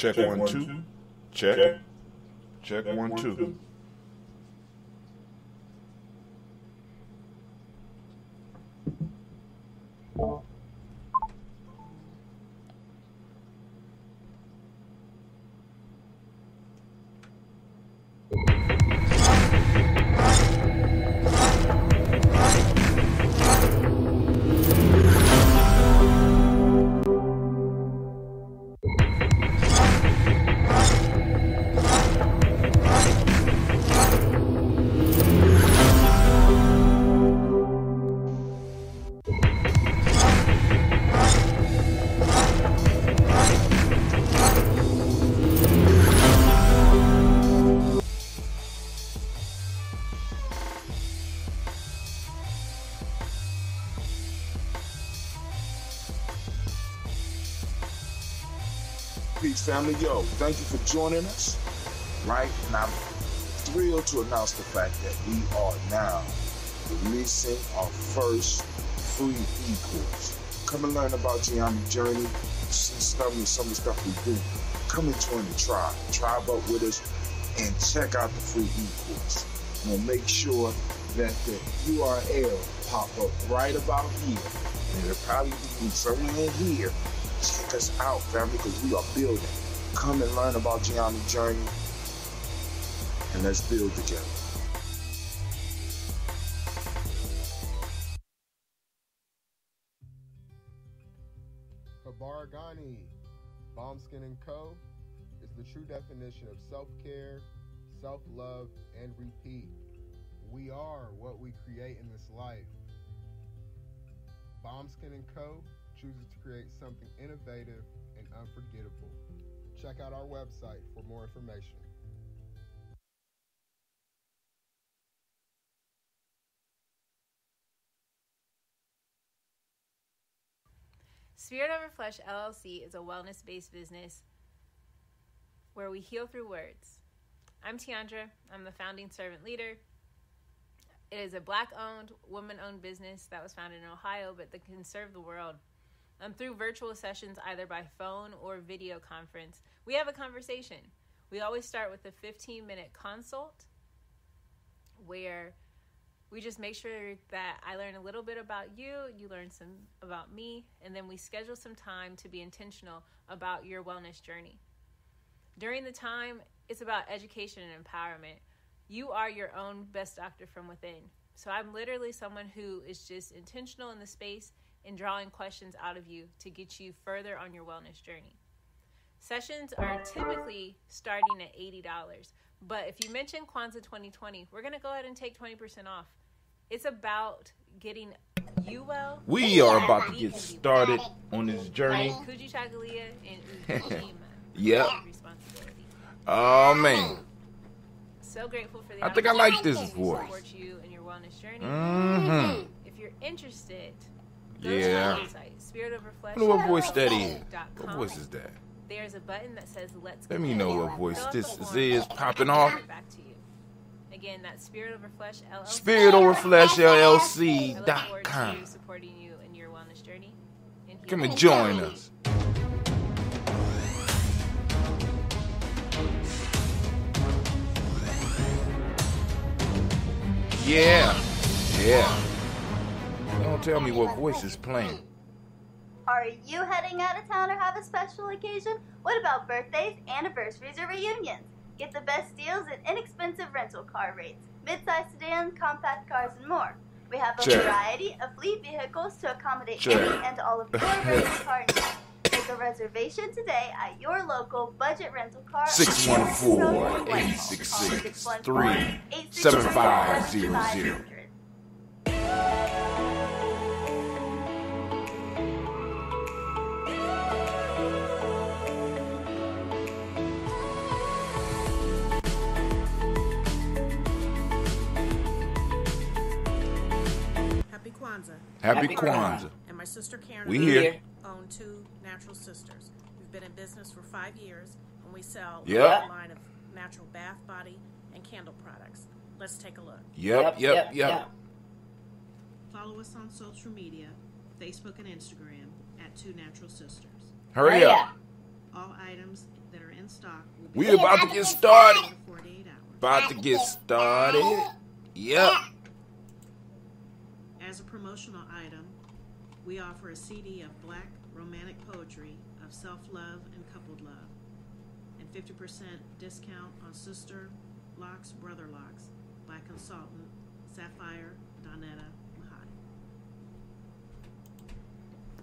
Check 1 2. Check. Check 1 2. Peace, family. Yo, thank you for joining us. Right? And I'm thrilled to announce the fact that we are now releasing our first free e-course. Come and learn about Gye-Nyame journey, see some of the stuff we do. Come and join the tribe. Tribe up with us and check out the free e-course. And we'll make sure that the URL pop up right about here. And it'll probably be somewhere in here. Check us out, family, because we are building. Come and learn about Gye-Nyame journey, and let's build together. Gye-Nyame, Bombskin & Co. is the true definition of self-care, self-love, and repeat. We are what we create in this life. Bombskin & Co. chooses to create something innovative and unforgettable. Check out our website for more information. Spirit Over Flesh LLC is a wellness-based business where we heal through words. I'm Tiandra. I'm the founding servant leader. It is a Black-owned, woman-owned business that was founded in Ohio, but that can serve the world. Through virtual sessions, either by phone or video conference, we have a conversation. We always start with a 15-minute consult where we just make sure that I learn a little bit about you, you learn some about me, and then we schedule some time to be intentional about your wellness journey. During the time, it's about education and empowerment. You are your own best doctor from within. So I'm literally someone who is just intentional in the space and drawing questions out of you to get you further on your wellness journey. Sessions are typically starting at $80, but if you mention Kwanzaa 2020, we're going to go ahead and take 20% off. It's about getting you well. We are about to get started on this journey. Kuji Chagalia and Ujima. Yep. Responsibility. Oh, man. So grateful for the I think I like this opportunity to voice. support you in your wellness journey. Mm-hmm. If you're interested, Yeah. Spirit Over Flesh. I wonder what voice that is. What voice is that? There's a button that says "Let's." Let me know what voice Fill out this the form, is and popping I'll off. get back to you. Again, that's Spirit Over Flesh LLC. Spirit Over Flesh I look forward LLC.com. to supporting you in your wellness journey. And Come and join us. Yeah. Don't tell me what voice is playing. Are you heading out of town or have a special occasion? What about birthdays, anniversaries, or reunions? Get the best deals and inexpensive rental car rates, mid-size sedans, compact cars, and more. We have a variety of fleet vehicles to accommodate any and all of your rental car needs. Make a reservation today at your local budget rental car. 614-866-37500. Happy Kwanzaa. And my sister Karen We here. Own two natural sisters. We've been in business for 5 years, and we sell Yep. a line of natural bath, body, and candle products. Let's take a look. Yep. Follow us on social media, Facebook and Instagram, at Two Natural Sisters. Hurry up. All items that are We about to get started. 48 hours. About to get started. Yep. As a promotional item, we offer a CD of Black romantic poetry of self-love and coupled love, and 50% discount on Sister Locks, Brother Locks by consultant Sapphire Donetta Mahadi.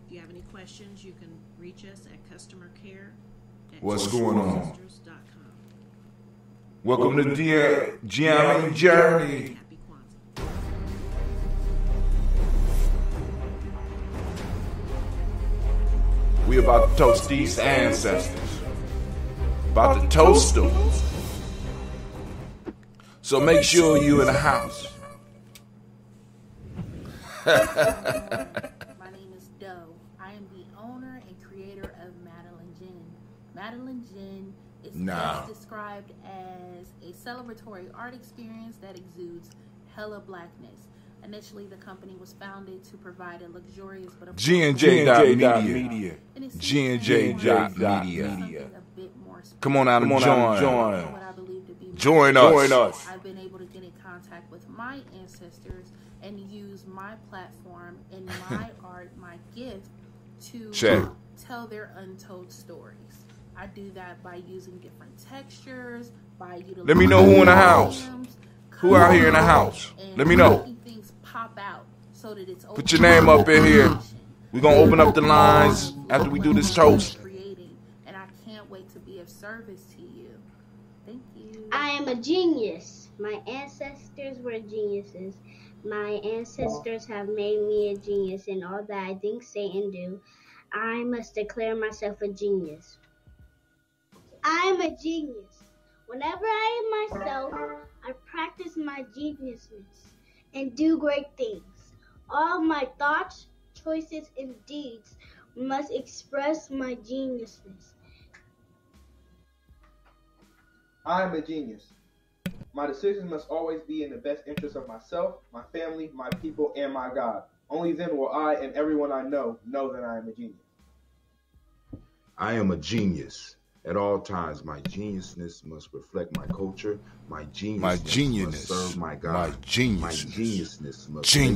If you have any questions, you can reach us at customer care at What's going on? sisters.com. Welcome to Gye-Nyame Journey. Happy Kwanzaa. We about to toast these ancestors. About to toast them. So make sure you in the house. My name is Doe. I am the owner and creator of Madeline Gin. Madeline Gin is best described as a celebratory art experience that exudes hella blackness. Initially, the company was founded to provide a luxurious but G&J.media. G&J.media. Come on out and join. Join us. I've been able to get in contact with my ancestors and use my platform and my art, my gift, to tell their untold stories. I do that by using different textures, by utilizing. Let me know who in the house. Who out here in the house? Let me know. Things pop out so that it's put your name up in here. We're going to open up the lines after we do this toast. And I can't wait to be of service to you. Thank you. I am a genius. My ancestors were geniuses. My ancestors have made me a genius in all that I think, say, and do. I must declare myself a genius. I am a genius. Whenever I am myself, I practice my geniusness and do great things. All my thoughts, choices, and deeds must express my geniusness. I am a genius. My decisions must always be in the best interest of myself, my family, my people, and my God. Only then will I and everyone I know that I am a genius. I am a genius. At all times, my geniusness must reflect my culture. My geniusness must serve my God. My geniusness must be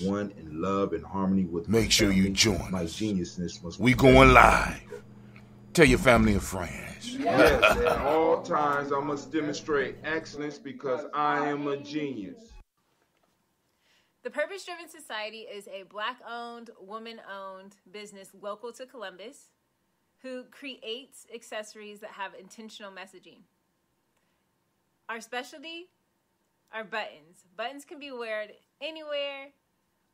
one in love and harmony with my family. Make sure you join. My geniusness must. We going live. Tell your family and friends. Yes, at all times I must demonstrate excellence because I am a genius. The Purpose Driven Society is a Black-owned, woman-owned business local to Columbus who creates accessories that have intentional messaging. Our specialty are buttons. Buttons can be worn anywhere,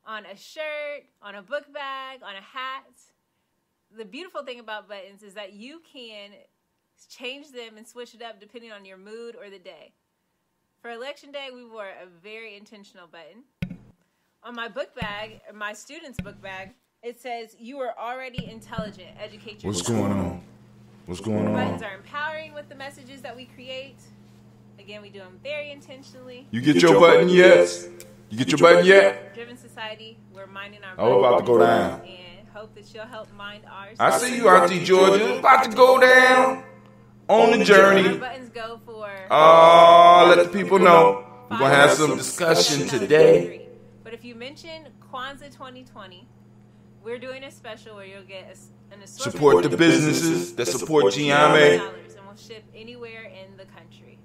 on a shirt, on a book bag, on a hat. The beautiful thing about buttons is that you can change them and switch it up depending on your mood or the day. For Election Day, we wore a very intentional button. On my book bag, or my student's book bag, it says, "You are already intelligent. Educate yourself." What's going on? What's going on? Buttons are empowering with the messages that we create. Again, we do them very intentionally. You get your button yet? You get your button yet? Driven Society, we're minding our Oh, about to go down. And hope that you'll help mind ours. I see you, Auntie Georgia. About to go down on the journey. Our buttons go for... let the people know. We're going to have some discussion today. But if you mention Kwanzaa 2020, we're doing a special where you'll get an assortment. Support the businesses that support Gye-Nyame. And we'll ship anywhere in the country.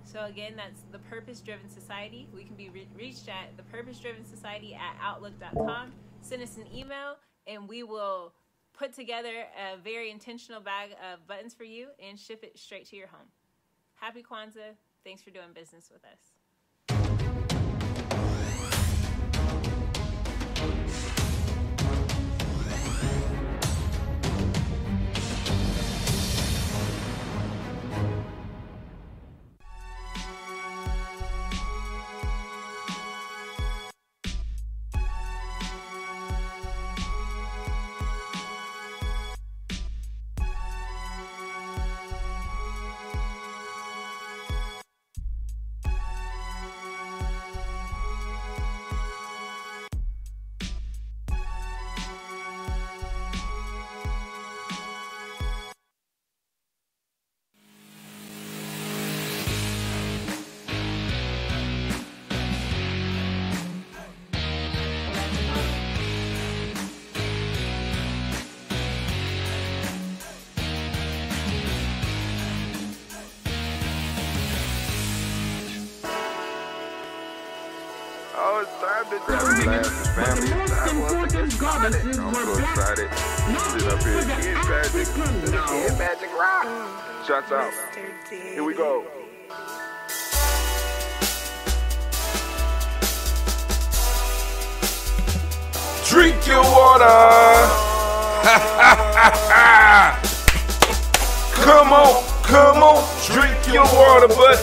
So again, that's the Purpose Driven Society. We can be reached at thepurposedrivensociety@outlook.com. Send us an email and we will put together a very intentional bag of buttons for you and ship it straight to your home. Happy Kwanzaa. Thanks for doing business with us. it's time to grab a glass of family. It's time for us to get started. I'm so excited. Sit up here, Kid Magic Rock. Shots out. Here we go. Drink your water. Come on, drink your water, but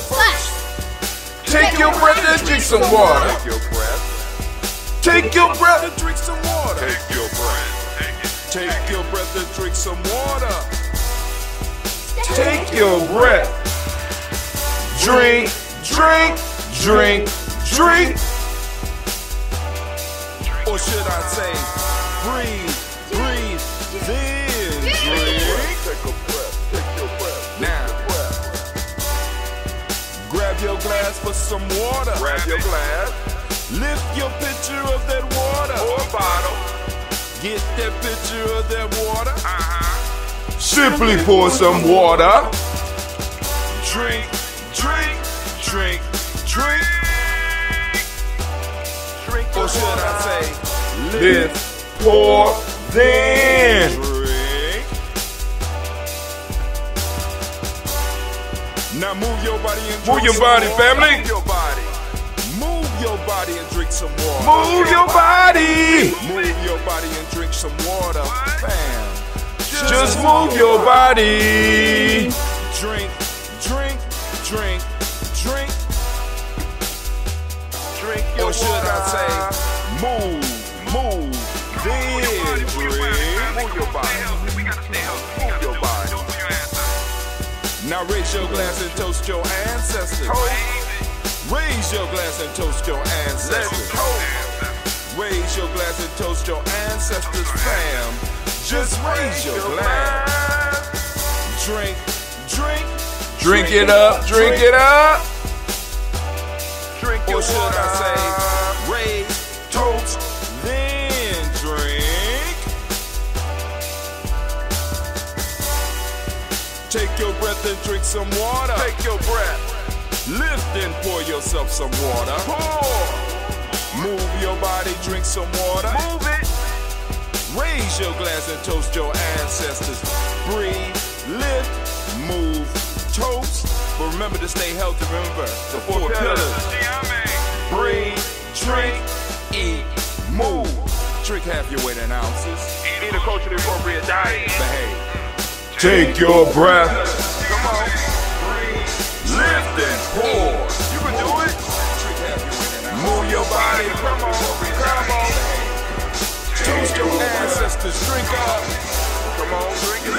take your breath and drink some water. Take your breath and drink some water. Take your breath and drink some water. Take your breath. Drink. Or should I say, breathe, then drink. Take a breath. Now, grab your glass for some water. Grab your glass. Lift your pitcher of that water. Or bottle. Get that pitcher of that water. Simply pour some water. Drink. Or should I say, lift, pour, then drink. Now move your body and drink. Move your body, family. Move your body and drink some water. Move your body. Move your body and drink some water. Bam. Just move your body. Drink. Or should I say, move, then drink. Move your body. Move your body. Now raise your glass and toast your ancestors. Raise your glass and toast your ancestors. Raise your glass and toast your ancestors, fam. Just raise your glass. Drink it up. Or should I say, raise, toast, then drink. Take your breath and drink some water. Take your breath. Lift and pour yourself some water. Pour. Move your body, drink some water. Move it. Raise your glass and toast your ancestors. Breathe, lift, move, toast. But remember to stay healthy. Remember the 4 pillars. Breathe, drink, eat, move. Drink half your weight in ounces. Eat a culturally appropriate diet. Behave. Take your breath. Come on. Breathe, lift and pour. You can do it. Drink half your weight in ounces. Move your body. Come on. Toast your ancestors. Drink up. Come on. Drink it.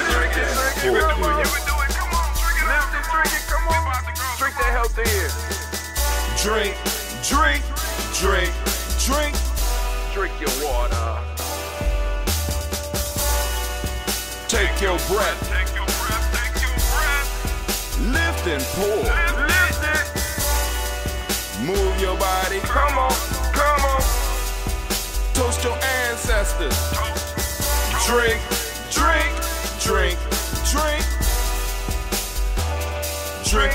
You can do it. Come on. Lift and drink it. Come on. Drink that health in. Drink. Drink your water. Take your breath. Lift and pour. Lift it. Move your body. Come on. Toast your ancestors. Drink. Drink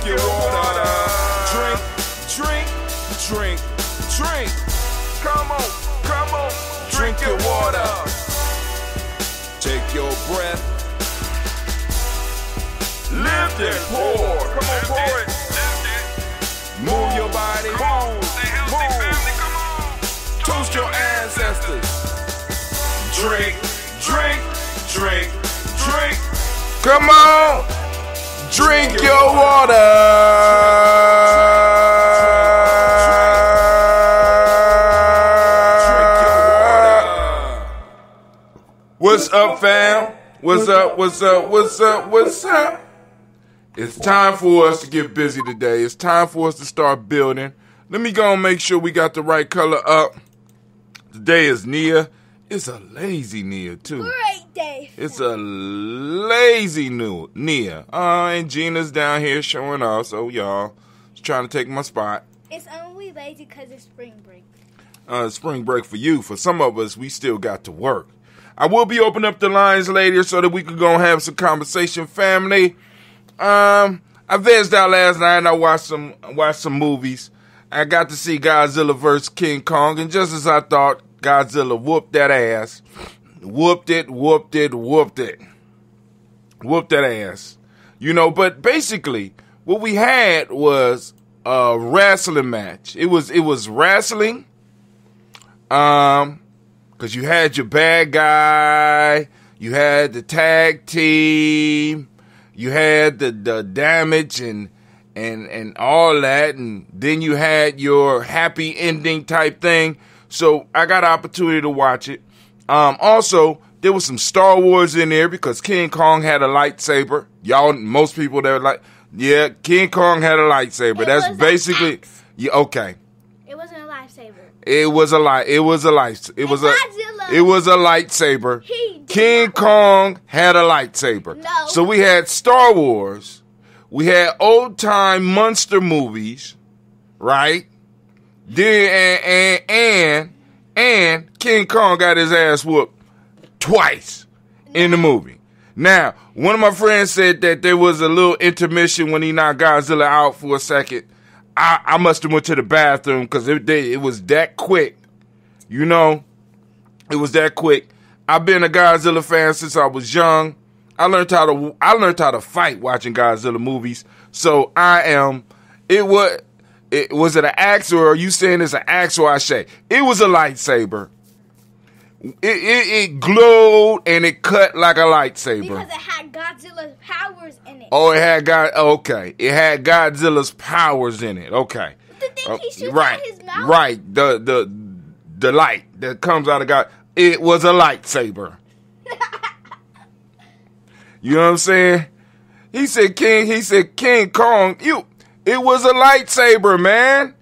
your water. Drink. Come on. Drink your water. Take your breath. Lift and pour. Come on, pour it. Move your body. Move. Toast your ancestors. Drink. Come on. Drink your water. What's up, fam? What's up? It's time for us to get busy today. It's time for us to start building. Let me go and make sure we got the right color up. Today is Nia. It's a lazy Nia, too. Great day. It's a lazy Nia. And Gina's down here showing off, so y'all trying to take my spot. It's only lazy because it's spring break. Spring break for you. For some of us, we still got to work. I will be opening up the lines later so that we can go and have some conversation, family. I vegged out last night and I watched some movies. I got to see Godzilla vs. King Kong, and just as I thought, Godzilla whooped that ass. Whooped it. Whooped that ass. You know, but basically, what we had was a wrestling match. It was wrestling. Because you had your bad guy, you had the tag team, you had the damage and all that, and then you had your happy ending type thing. So I got an opportunity to watch it. Also, there was some Star Wars in there because King Kong had a lightsaber. Y'all, most people that were like, yeah, King Kong had a lightsaber. That's basically, yeah, okay. It wasn't a lightsaber. It was a lightsaber. King Kong had a lightsaber. No. So we had Star Wars. We had old time monster movies, right? Then and King Kong got his ass whooped twice in the movie. Now, one of my friends said that there was a little intermission when he knocked Godzilla out for a second. I must have went to the bathroom because it was that quick. You know, it was that quick. I've been a Godzilla fan since I was young. I learned how to fight watching Godzilla movies. So was it an axe, or are you saying it's an axe, or I say it was a lightsaber? It glowed and it cut like a lightsaber. Because it had Godzilla's powers in it. Oh, it had Godzilla's powers in it. Okay. The thing he shoots right, out his mouth? Right. The light that comes out of God. It was a lightsaber. You know what I'm saying? He said King Kong, it was a lightsaber, man.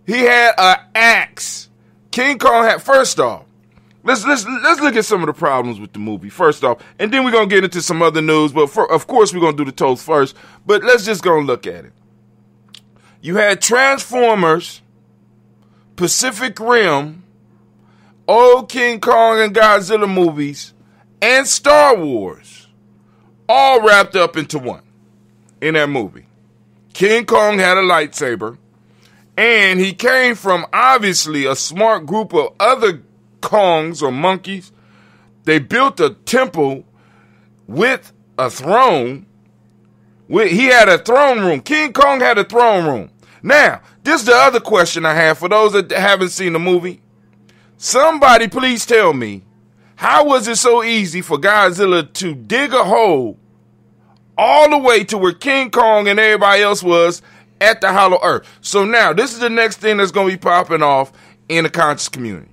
He had an axe. King Kong had, first off, Let's look at some of the problems with the movie, first off, and then we're going to get into some other news, but of course we're going to do the toast first, but let's just go and look at it. You had Transformers, Pacific Rim, old King Kong and Godzilla movies, and Star Wars, all wrapped up into one in that movie. King Kong had a lightsaber, and he came from, obviously, a smart group of other Kongs or monkeys. They built a temple with a throne. He had a throne room. King Kong had a throne room. Now, this is the other question I have for those that haven't seen the movie. Somebody please tell me, how was it so easy for Godzilla to dig a hole all the way to where King Kong and everybody else was at the Hollow Earth? So now, this is the next thing that's going to be popping off in the conscious community.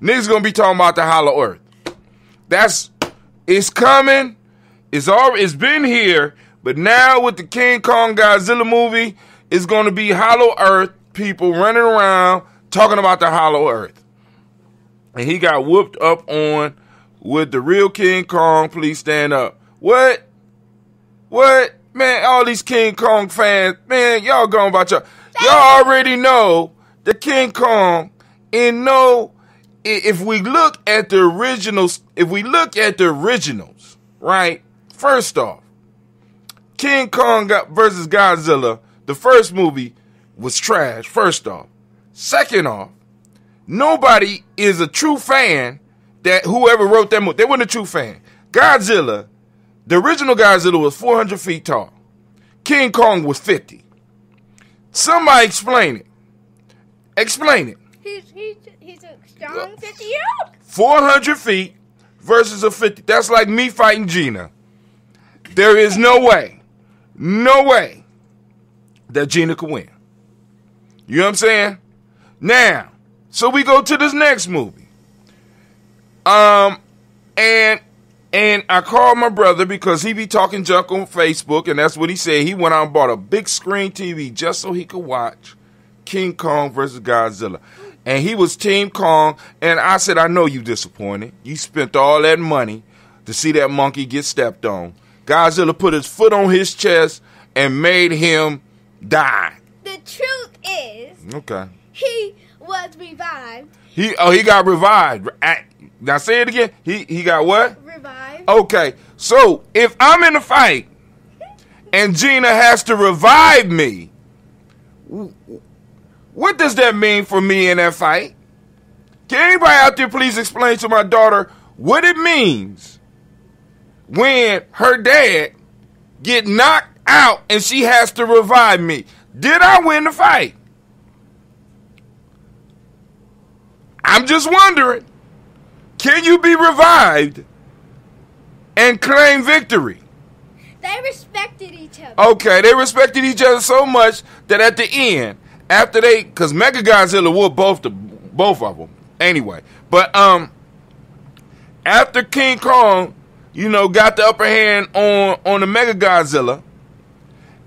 Niggas gonna be talking about the Hollow Earth. It's coming. It's been here, but now with the King Kong Godzilla movie, it's gonna be Hollow Earth people running around talking about the Hollow Earth. And he got whooped up on with the real King Kong. Please stand up. What? Man, all these King Kong fans, man, y'all going about y'all already know the King Kong if we look at the originals, right? First off, King Kong versus Godzilla, the first movie was trash, first off. Second off, nobody is a true fan that whoever wrote that movie, they weren't a true fan. Godzilla, the original Godzilla was 400 feet tall. King Kong was 50. Somebody explain it. Explain it. He's a strong 50-year-old. 400 feet versus a 50. That's like me fighting Gina. There is no way that Gina could win. You know what I'm saying? Now, so we go to this next movie. And I called my brother because he be talking junk on Facebook, and that's what he said. He went out and bought a big screen TV just so he could watch King Kong versus Godzilla. And he was Team Kong, and I said, I know you disappointed. You spent all that money to see that monkey get stepped on. Godzilla put his foot on his chest and made him die. The truth is, okay, he was revived. He got revived. Now say it again. He got what? Revived. Okay, so if I'm in a fight and Gina has to revive me, What does that mean for me in that fight? Can anybody out there please explain to my daughter what it means when her dad get knocked out and she has to revive me? Did I win the fight? I'm just wondering, can you be revived and claim victory? They respected each other. Okay, they respected each other so much that at the end, after because Mega Godzilla whooped both of them anyway. But after King Kong, got the upper hand on the Mega Godzilla,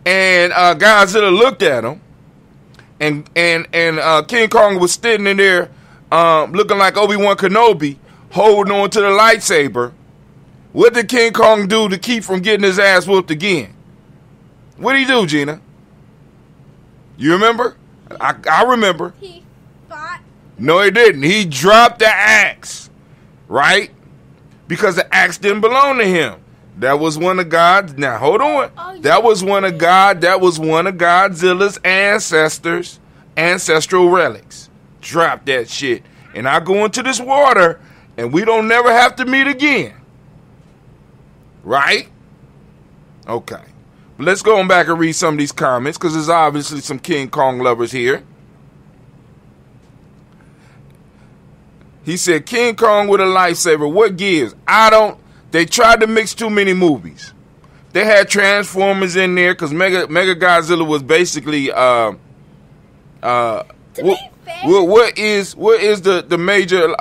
and Godzilla looked at him, and King Kong was sitting in there looking like Obi-Wan Kenobi, holding on to the lightsaber. What did King Kong do to keep from getting his ass whooped again? What did he do, Gina? You remember? I remember. He fought. No, he didn't. He dropped the axe, right? Because the axe didn't belong to him. That was one of God's. Now hold on. That was one of Godzilla's ancestral relics. Drop that shit, and I go into this water, and we don't never have to meet again. Right? Okay. But let's go on back and read some of these comments, because there's obviously some King Kong lovers here. He said, King Kong with a lightsaber, what gives? They tried to mix too many movies. They had Transformers in there, because Mega Godzilla was basically, what is the major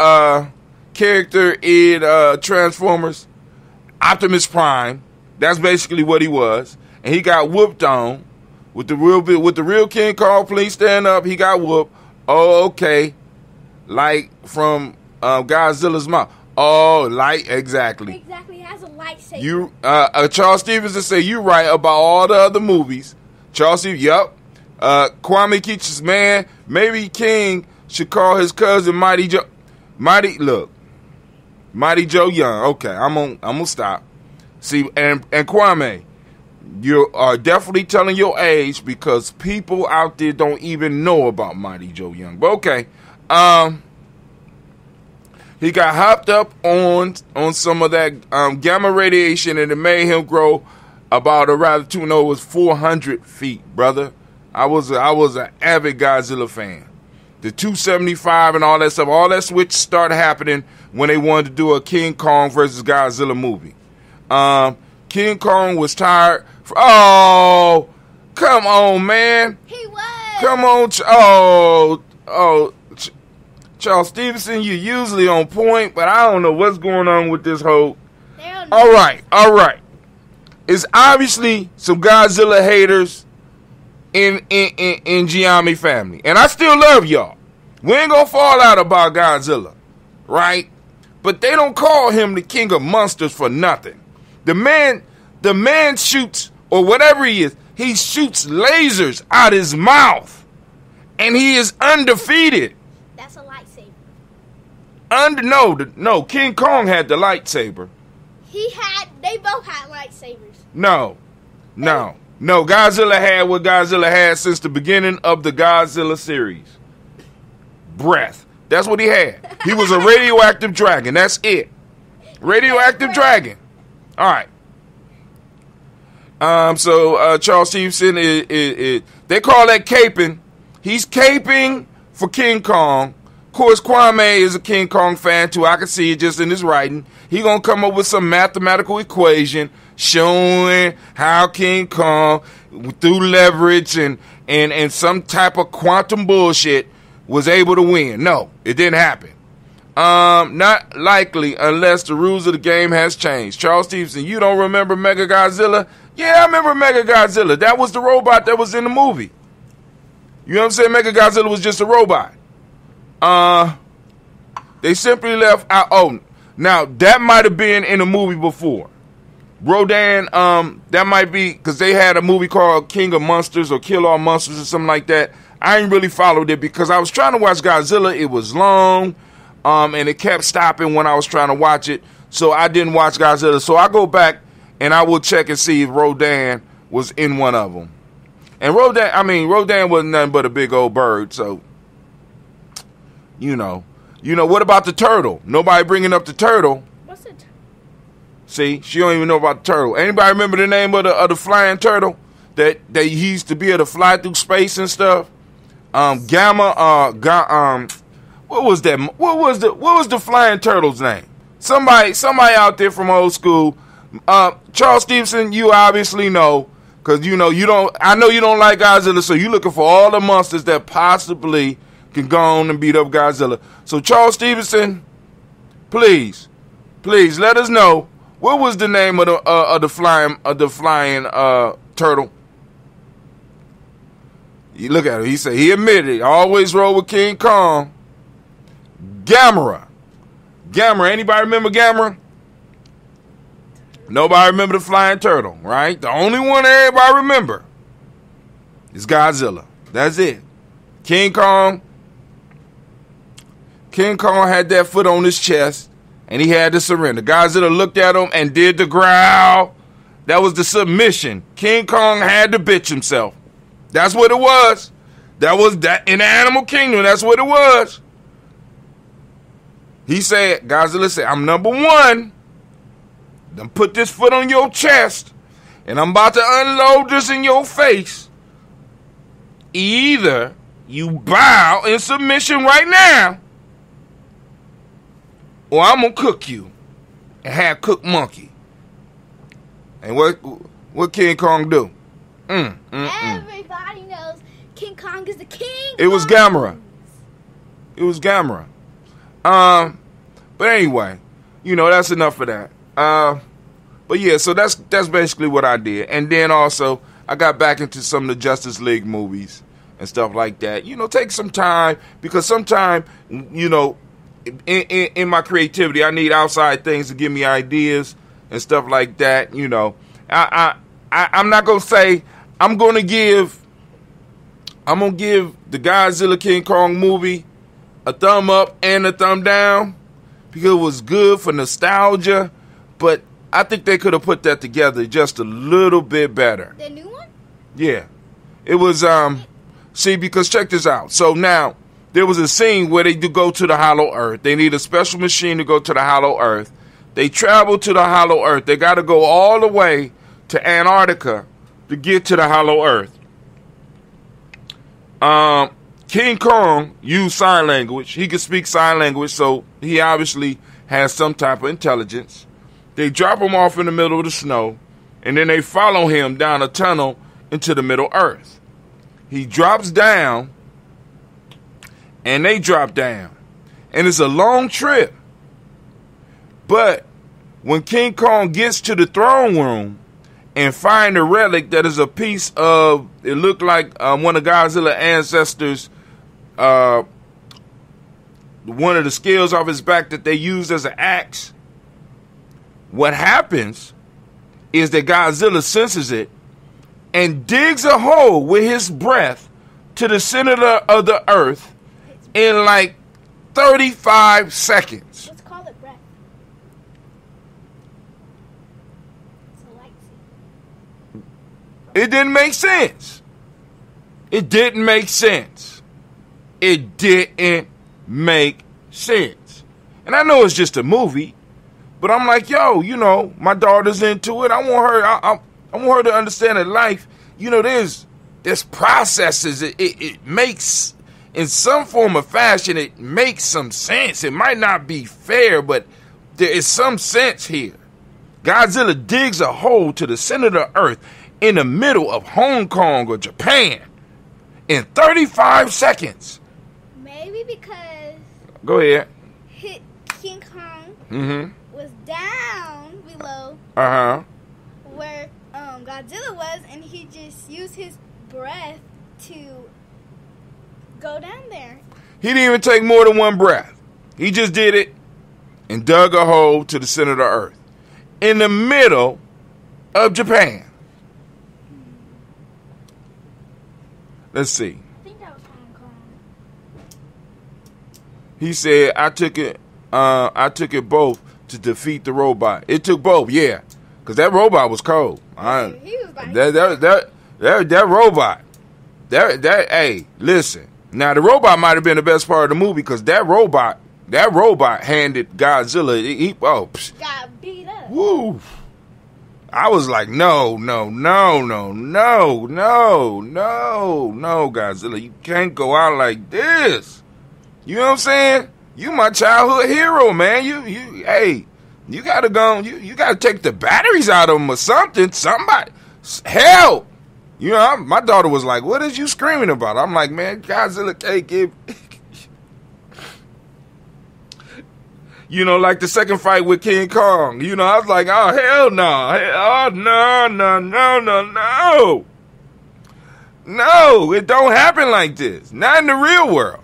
character in Transformers? Optimus Prime. That's basically what he was, and he got whooped on with the real King Kong. Please stand up. He got whooped. Oh, okay, like from Godzilla's mouth. Oh, exactly. Exactly, he has a lightsaber. You, Charles Stevenson say you right about all the other movies. Charles Stevenson, yep. Kwame Keach's man. Maybe King should call his cousin Mighty Joe. Mighty Joe Young. Okay, I'm gonna stop. See, and Kwame, you are definitely telling your age, because people out there don't even know about Mighty Joe Young. But okay, he got hopped up on some of that gamma radiation, and it made him grow about it was 400 feet, brother. I was an avid Godzilla fan. The 275 and all that stuff, all that switch started happening when they wanted to do a King Kong versus Godzilla movie. King Kong was tired. Oh, come on, man. He was. Come on. Charles Stevenson, you're usually on point, but I don't know what's going on with this whole. All right. It's obviously some Godzilla haters in Gye-Nyame family, and I still love y'all. We ain't gonna fall out about Godzilla, right? But they don't call him the king of monsters for nothing. The man shoots, or whatever he is, he shoots lasers out his mouth, and he is undefeated. That's a lightsaber. No, King Kong had the lightsaber. They both had lightsabers. No, Godzilla had what Godzilla had since the beginning of the Godzilla series. Breath. That's what he had. He was a radioactive dragon. That's it. Radioactive dragon. All right. So Charles Stevenson they call that caping. He's caping for King Kong. Of course, Kwame is a King Kong fan too. I can see it just in his writing. He gonna come up with some mathematical equation showing how King Kong, through leverage and some type of quantum bullshit, was able to win. No, it didn't happen. Not likely unless the rules of the game has changed. Charles Stevenson, you don't remember Mega Godzilla? Yeah, I remember Mega Godzilla. That was the robot that was in the movie. You know what I'm saying? Mega Godzilla was just a robot. They simply left out. Oh, now that might have been in a movie before. Rodan, that might be because they had a movie called King of Monsters or Kill All Monsters or something like that. I ain't really followed it because I was trying to watch Godzilla. It was long, and it kept stopping when I was trying to watch it. So I didn't watch Godzilla. So I go back and I will check and see if Rodan was in one of them. And Rodan wasn't nothing but a big old bird, so, you know, what about the turtle? Nobody bringing up the turtle. What's it? See, she don't even know about the turtle. Anybody remember the name of the flying turtle that he used to be able to fly through space and stuff? Gamma. What was that? What was the flying turtle's name? Somebody out there from old school. Charles Stevenson, you obviously know, because you know you don't. I know you don't like Godzilla, so you're looking for all the monsters that possibly can go on and beat up Godzilla. So Charles Stevenson, please let us know what was the name of the flying turtle. You look at it. He said he admitted I always roll with King Kong. Gamera. Anybody remember Gamera? Nobody remember the flying turtle, right? The only one everybody remember is Godzilla. That's it. King Kong had that foot on his chest, and he had to surrender. Godzilla looked at him and did the growl. That was the submission. King Kong had to bitch himself. That's what it was. That was that in the animal kingdom. That's what it was. Godzilla said, I'm number one. Then put this foot on your chest, and I'm about to unload this in your face. Either you bow in submission right now, or I'm going to cook you and have cooked monkey. And what King Kong do? Everybody knows King Kong is the king. It was Gamera. But anyway, that's enough of that. But yeah, so that's basically what I did. And then also, I got back into some of the Justice League movies and stuff like that. Take some time, because sometimes, in my creativity, I need outside things to give me ideas and stuff like that. I'm not going to say I'm going to give the Godzilla King Kong movie a thumb up and a thumb down, because it was good for nostalgia, but I think they could have put that together just a little bit better. The new one? Yeah. It was, because check this out. So now, there was a scene where they do go to the Hollow Earth. They need a special machine to go to the Hollow Earth. They travel to the Hollow Earth. They got to go all the way to Antarctica to get to the Hollow Earth. King Kong used sign language. He could speak sign language, so he obviously has some type of intelligence. They drop him off in the middle of the snow, and then they follow him down a tunnel into the Middle Earth. He drops down, and they drop down. And it's a long trip. But when King Kong gets to the throne room and find a relic that is a piece of, it looked like one of Godzilla's ancestors, one of the scales off his back that they used as an axe, what happens is that Godzilla senses it and digs a hole with his breath to the center of the earth in like 35 seconds. Let's call it breath. It's a light scene. It didn't make sense. It didn't make sense. And I know it's just a movie, but I'm like, my daughter's into it. I want her to understand that life, there's processes. It makes, in some form or fashion, it makes some sense. It might not be fair, but there is some sense here. Godzilla digs a hole to the center of the earth in the middle of Hong Kong or Japan in 35 seconds. Maybe because Go ahead. King Kong was down below where Godzilla was, and he just used his breath to go down there. He didn't even take more than one breath. He just did it and dug a hole to the center of the earth in the middle of Japan. Let's see. I think that was Hong Kong. He said, I took it both to defeat the robot. It took both, yeah. Because that robot was cold. He was like, That robot. Hey, listen. Now the robot might have been the best part of the movie because that robot handed Godzilla. Got beat up. Woo! I was like, no, Godzilla, you can't go out like this. You know what I'm saying? You my childhood hero, man. You gotta go. You gotta take the batteries out of them or something. Somebody, help! You know, my daughter was like, "What is you screaming about?" I'm like, "Man, Godzilla can't give." You know, like the second fight with King Kong. You know, I was like, "Oh hell no! Oh no! It don't happen like this. Not in the real world."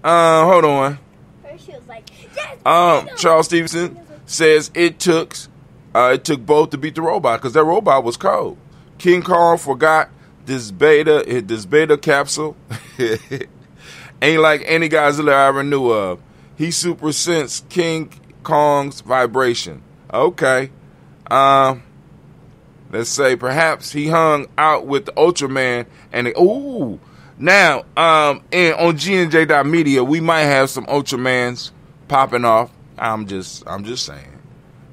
Hold on. First she was like, yes, Charles Stevenson says it took both to beat the robot because that robot was cold. King Kong forgot this beta capsule. Ain't like any Godzilla I ever knew of. He super sensed King Kong's vibration. Okay. Let's say perhaps he hung out with the Ultraman and now on G&J.media we might have some Ultramans popping off. I'm just saying.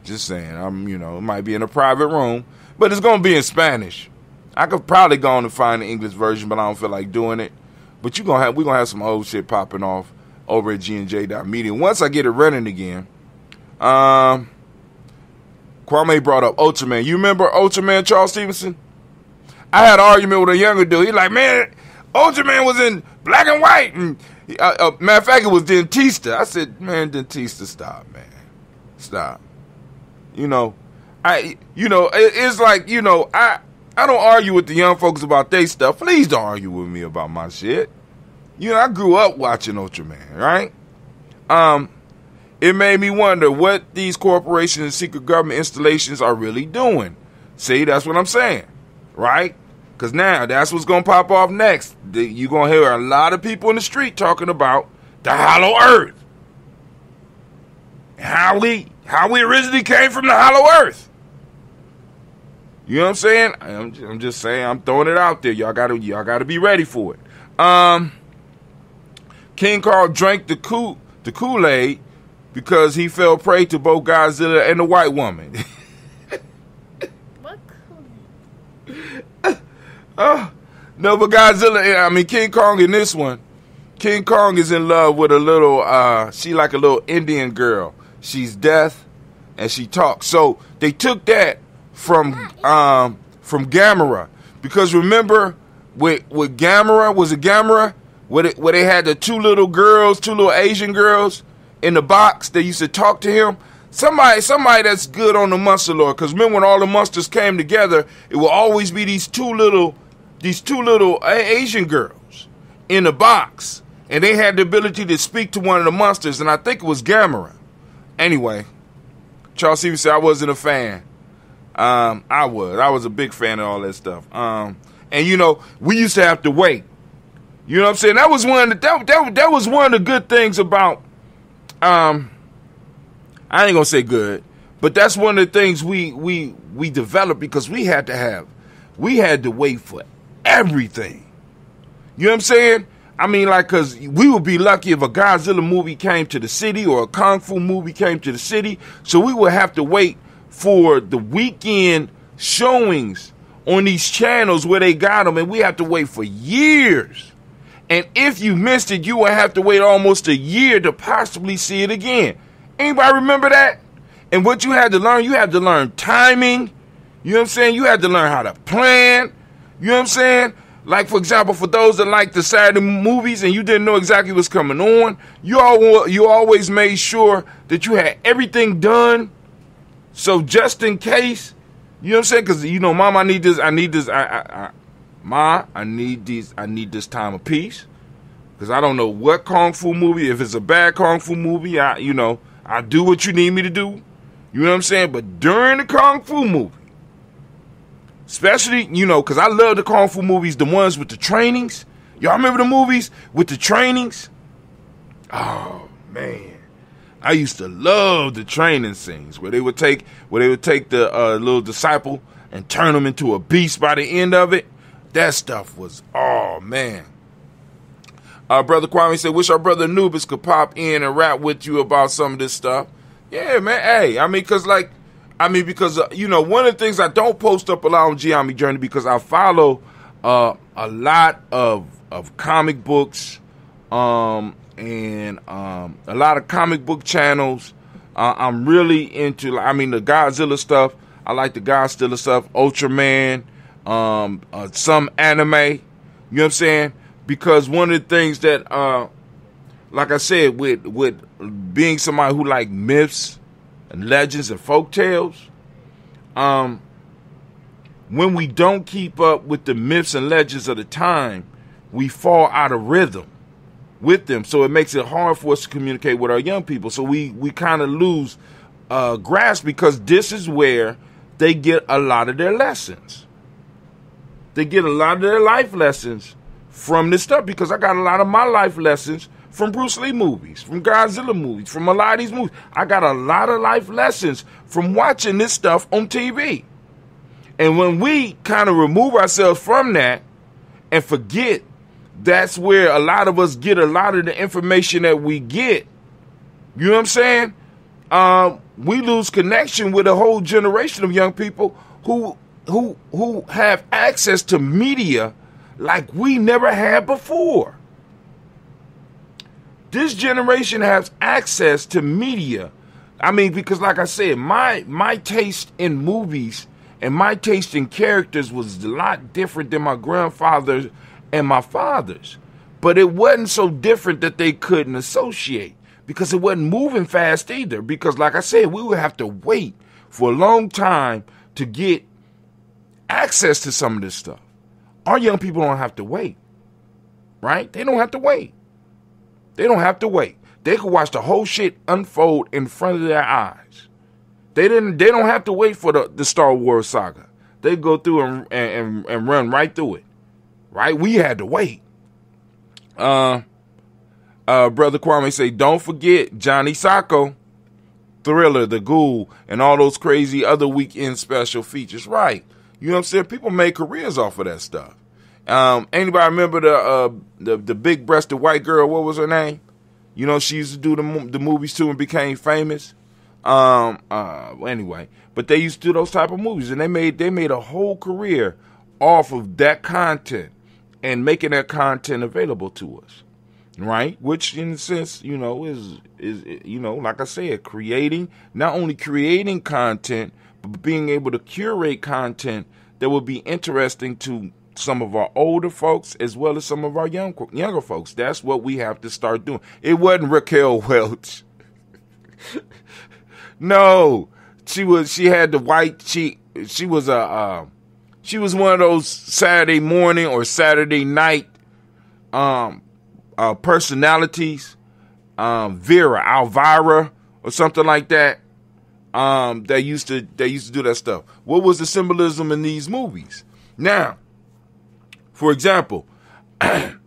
It might be in a private room, but it's gonna be in Spanish. I could probably go on and find the English version, but I don't feel like doing it. But we're gonna have some old shit popping off over at G&J.media. Once I get it running again. Kwame brought up Ultraman. You remember Ultraman, Charles Stevenson? I had an argument with a younger dude. He's like, man, Ultraman was in black and white. And matter of fact, it was Dentista. I said, man, Dentista, stop, man. Stop. It's like, I don't argue with the young folks about their stuff. Please don't argue with me about my shit. I grew up watching Ultraman, right? It made me wonder what these corporations and secret government installations are really doing. See, that's what I'm saying, right? Because now that's what's going to pop off next. You're going to hear a lot of people in the street talking about the hollow earth. How we originally came from the hollow earth. You know what I'm saying? I'm just saying, I'm throwing it out there. Y'all gotta be ready for it. King Kong drank the Kool-Aid because he fell prey to both Godzilla and the white woman. What Kool-Aid? No, but King Kong in this one, King Kong is in love with a little, she like a little Indian girl. She's deaf and she talks. So they took that from Gamera, because remember with Gamera, was it Gamera, where they had the two little Asian girls in the box that used to talk to him. Somebody that's good on the monster lore, because remember when all the monsters came together, it will always be these two little Asian girls in the box, and they had the ability to speak to one of the monsters, and I think it was Gamera. Anyway, Charles Stevenson said I wasn't a fan. I was a big fan of all that stuff. And we used to have to wait. You know what I'm saying? That was one of the good things about, I ain't gonna say good, but that's one of the things we developed, because we had to wait for everything. You know what I'm saying? Cause we would be lucky if a Godzilla movie came to the city or a Kung Fu movie came to the city. So we would have to wait for the weekend showings on these channels where they got them, and we have to wait for years. And if you missed it, you would have to wait almost a year to possibly see it again. Anybody remember that? And what you had to learn timing. You know what I'm saying? You had to learn how to plan. You know what I'm saying? Like, for example, for those that like the Saturday movies and you didn't know exactly what's coming on, you always made sure that you had everything done. So just in case, you know what I'm saying? Because, Mom, I need this. Ma, I need this time of peace. Because I don't know what Kung Fu movie, if it's a bad Kung Fu movie, I do what you need me to do. You know what I'm saying? But during the Kung Fu movie, especially, because I love the Kung Fu movies, the ones with the trainings. Y'all remember the movies with the trainings? Oh, man. I used to love the training scenes where they would take the little disciple and turn him into a beast by the end of it. That stuff was, oh, man. Brother Kwame said, wish our brother Anubis could pop in and rap with you about some of this stuff. Yeah, man. Hey, I mean, because, you know, one of the things I don't post up a lot on Gye-Nyame Journey because I follow a lot of comic books and a lot of comic book channels. I'm really into, the Godzilla stuff. I like the Godzilla stuff, Ultraman, some anime. You know what I'm saying? Because one of the things that, like I said, with being somebody who like myths and legends and folk tales, when we don't keep up with the myths and legends of the time, we fall out of rhythm with them. So it makes it hard for us to communicate with our young people. So we kind of lose grasp because this is where they get a lot of their lessons. They get a lot of their life lessons from this stuff because I got a lot of my life lessons from Bruce Lee movies, from Godzilla movies, from a lot of these movies. I got a lot of life lessons from watching this stuff on TV. And when we kind of remove ourselves from that and forget that's where a lot of us get a lot of the information that we get, you know what I'm saying? We lose connection with a whole generation of young people who have access to media like we never had before. This generation has access to media. I mean, because like I said, my taste in movies and my taste in characters was a lot different than my grandfather's and my father's. But it wasn't so different that they couldn't associate because it wasn't moving fast either. Because like I said, we would have to wait for a long time to get access to some of this stuff. Our young people don't have to wait, right? They don't have to wait. They don't have to wait. They could watch the whole shit unfold in front of their eyes. They don't have to wait for the Star Wars saga. They go through and run right through it, right? We had to wait. Brother Kwame say, don't forget Johnny Sacco, Thriller, The Ghoul, and all those crazy other weekend special features, right? You know what I'm saying? People made careers off of that stuff. Anybody remember the big-breasted white girl? What was her name? You know, she used to do the movies too and became famous. Anyway, but they used to do those type of movies, and they made a whole career off of that content and making that content available to us, right? Which, in a sense, you know, is you know, like I said, not only creating content, but being able to curate content that would be interesting to some of our older folks as well as some of our younger folks. That's what we have to start doing. It wasn't Raquel Welch. No, she had the white cheek. She was one of those Saturday morning or Saturday night personalities, Elvira or something like that. They used to do that stuff. What was the symbolism in these movies? Now, for example, and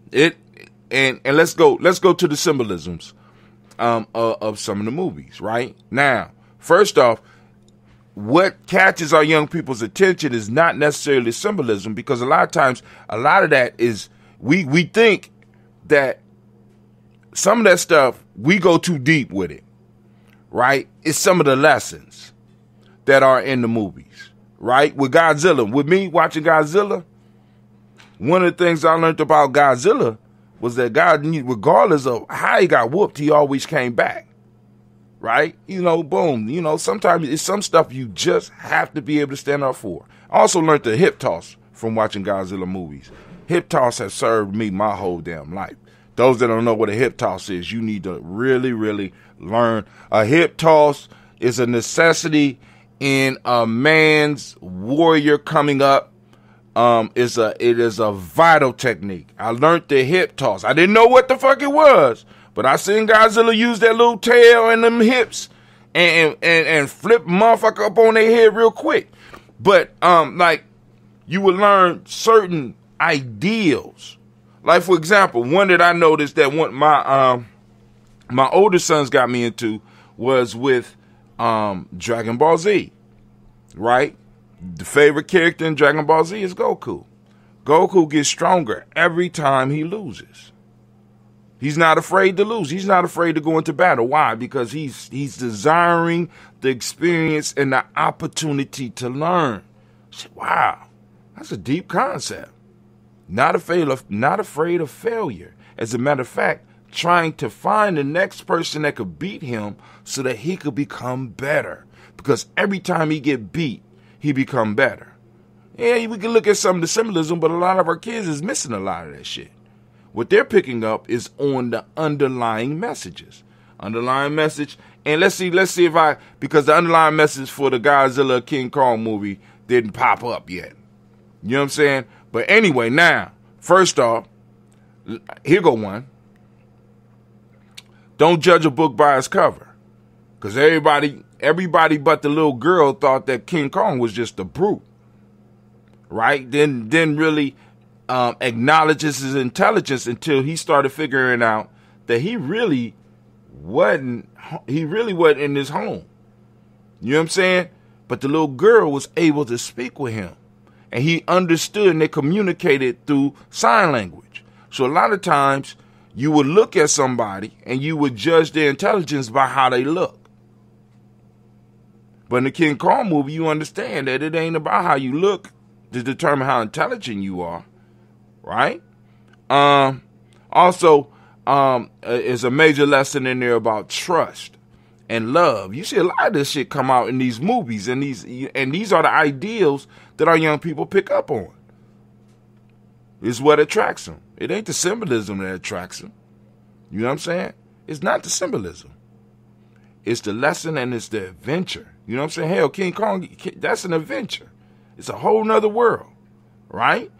let's go to the symbolisms of some of the movies, right? Now, first off, what catches our young people's attention is not necessarily symbolism, because a lot of times, a lot of that is we think that some of that stuff, we go too deep with it, right? It's some of the lessons that are in the movies, right? With Godzilla, with me watching Godzilla, one of the things I learned about Godzilla was that God, regardless of how he got whooped, he always came back, right? You know, boom. You know, sometimes it's some stuff you just have to be able to stand up for. I also learned the hip toss from watching Godzilla movies. Hip toss has served me my whole damn life. Those that don't know what a hip toss is, you need to really, really learn. A hip toss is a necessity in a man's warrior coming up. It is a vital technique. I learned the hip toss. I didn't know what the fuck it was, but I seen Godzilla use that little tail and them hips and flip motherfucker up on their head real quick. But like you would learn certain ideals. Like, for example, one that I noticed that my older sons got me into was with Dragon Ball Z, right? The favorite character in Dragon Ball Z is Goku. Goku gets stronger every time he loses. He's not afraid to lose. He's not afraid to go into battle. Why? Because he's desiring the experience and the opportunity to learn. Wow, that's a deep concept. Not afraid of failure. As a matter of fact, trying to find the next person that could beat him so that he could become better. Because every time he get beat, he become better. Yeah, we can look at some of the symbolism, but a lot of our kids is missing a lot of that shit. What they're picking up is on the underlying messages. Underlying message. And let's see if because the underlying message for the Godzilla King Kong movie didn't pop up yet. You know what I'm saying? But anyway, now, first off, here go one. Don't judge a book by its cover. Because everybody but the little girl thought that King Kong was just a brute. Right? Didn't really acknowledges his intelligence until he started figuring out that he really wasn't in his home. You know what I'm saying? But the little girl was able to speak with him, and he understood, and they communicated through sign language. So a lot of times you would look at somebody and you would judge their intelligence by how they look. But in the King Kong movie, you understand that it ain't about how you look to determine how intelligent you are. Right? Also, is a major lesson in there about trust and love. You see a lot of this shit come out in these movies, and these are the ideals that our young people pick up on. It's what attracts them. It ain't the symbolism that attracts them. You know what I'm saying? It's not the symbolism. It's the lesson and it's the adventure. You know what I'm saying? Hell, King Kong, that's an adventure. It's a whole nother world. Right?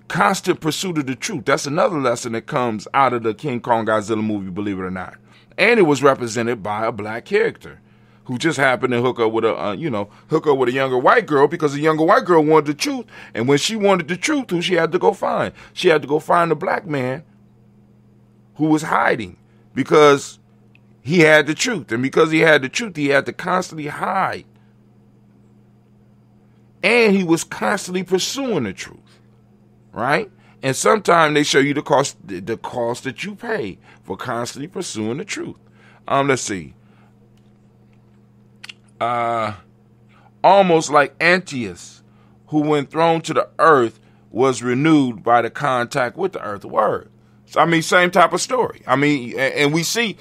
Constant pursuit of the truth. That's another lesson that comes out of the King Kong Godzilla movie, believe it or not. And it was represented by a black character who just happened to hook up with a younger white girl because the younger white girl wanted the truth. And when she wanted the truth, who she had to go find? She had to go find a black man who was hiding because he had the truth. And because he had the truth, he had to constantly hide. And he was constantly pursuing the truth. Right? And sometimes they show you the cost that you pay for constantly pursuing the truth. Let's see. Almost like Antaeus, who when thrown to the earth was renewed by the contact with the earth. Word. So, I mean, same type of story. I mean, and we see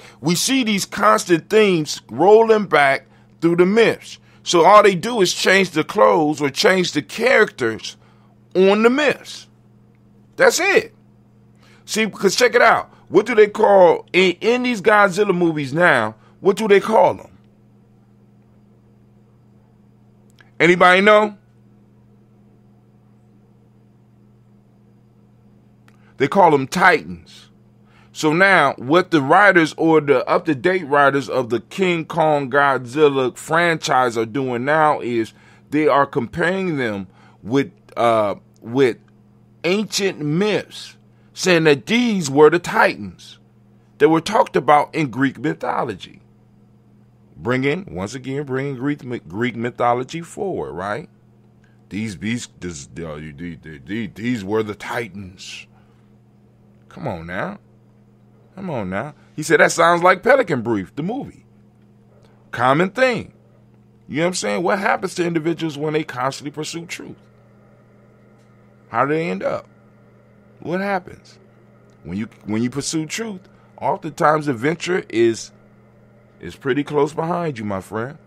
these constant themes rolling back through the myths. So all they do is change the clothes or change the characters on the myths. That's it. See, because check it out. What do they call, in these Godzilla movies now, what do they call them? Anybody know? They call them Titans. So now, what the writers or the up-to-date writers of the King Kong Godzilla franchise are doing now is they are comparing them with ancient myths, saying that these were the Titans that were talked about in Greek mythology. Bringing Greek mythology forward, right? These were the Titans. Come on now. He said that sounds like Pelican Brief, the movie. Common thing. You know what I'm saying? What happens to individuals when they constantly pursue truth? How do they end up? What happens? When you pursue truth, oftentimes adventure is pretty close behind you, my friend.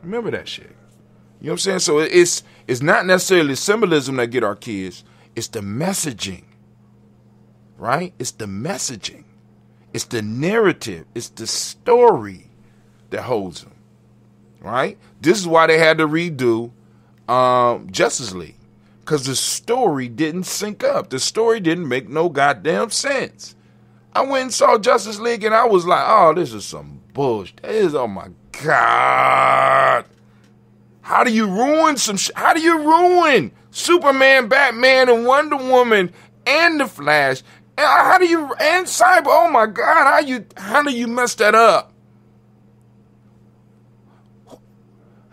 Remember that shit. You know what I'm saying? So it's not necessarily symbolism that get our kids. It's the messaging. Right? It's the messaging. It's the narrative. It's the story that holds them. Right? This is why they had to redo Justice League. Because the story didn't sync up. The story didn't make no goddamn sense. I went and saw Justice League and I was like, oh, this is some bullshit. Oh my God. How do you ruin some shit? How do you ruin Superman, Batman, and Wonder Woman and The Flash? And Cyber? Oh my God, how do you mess that up?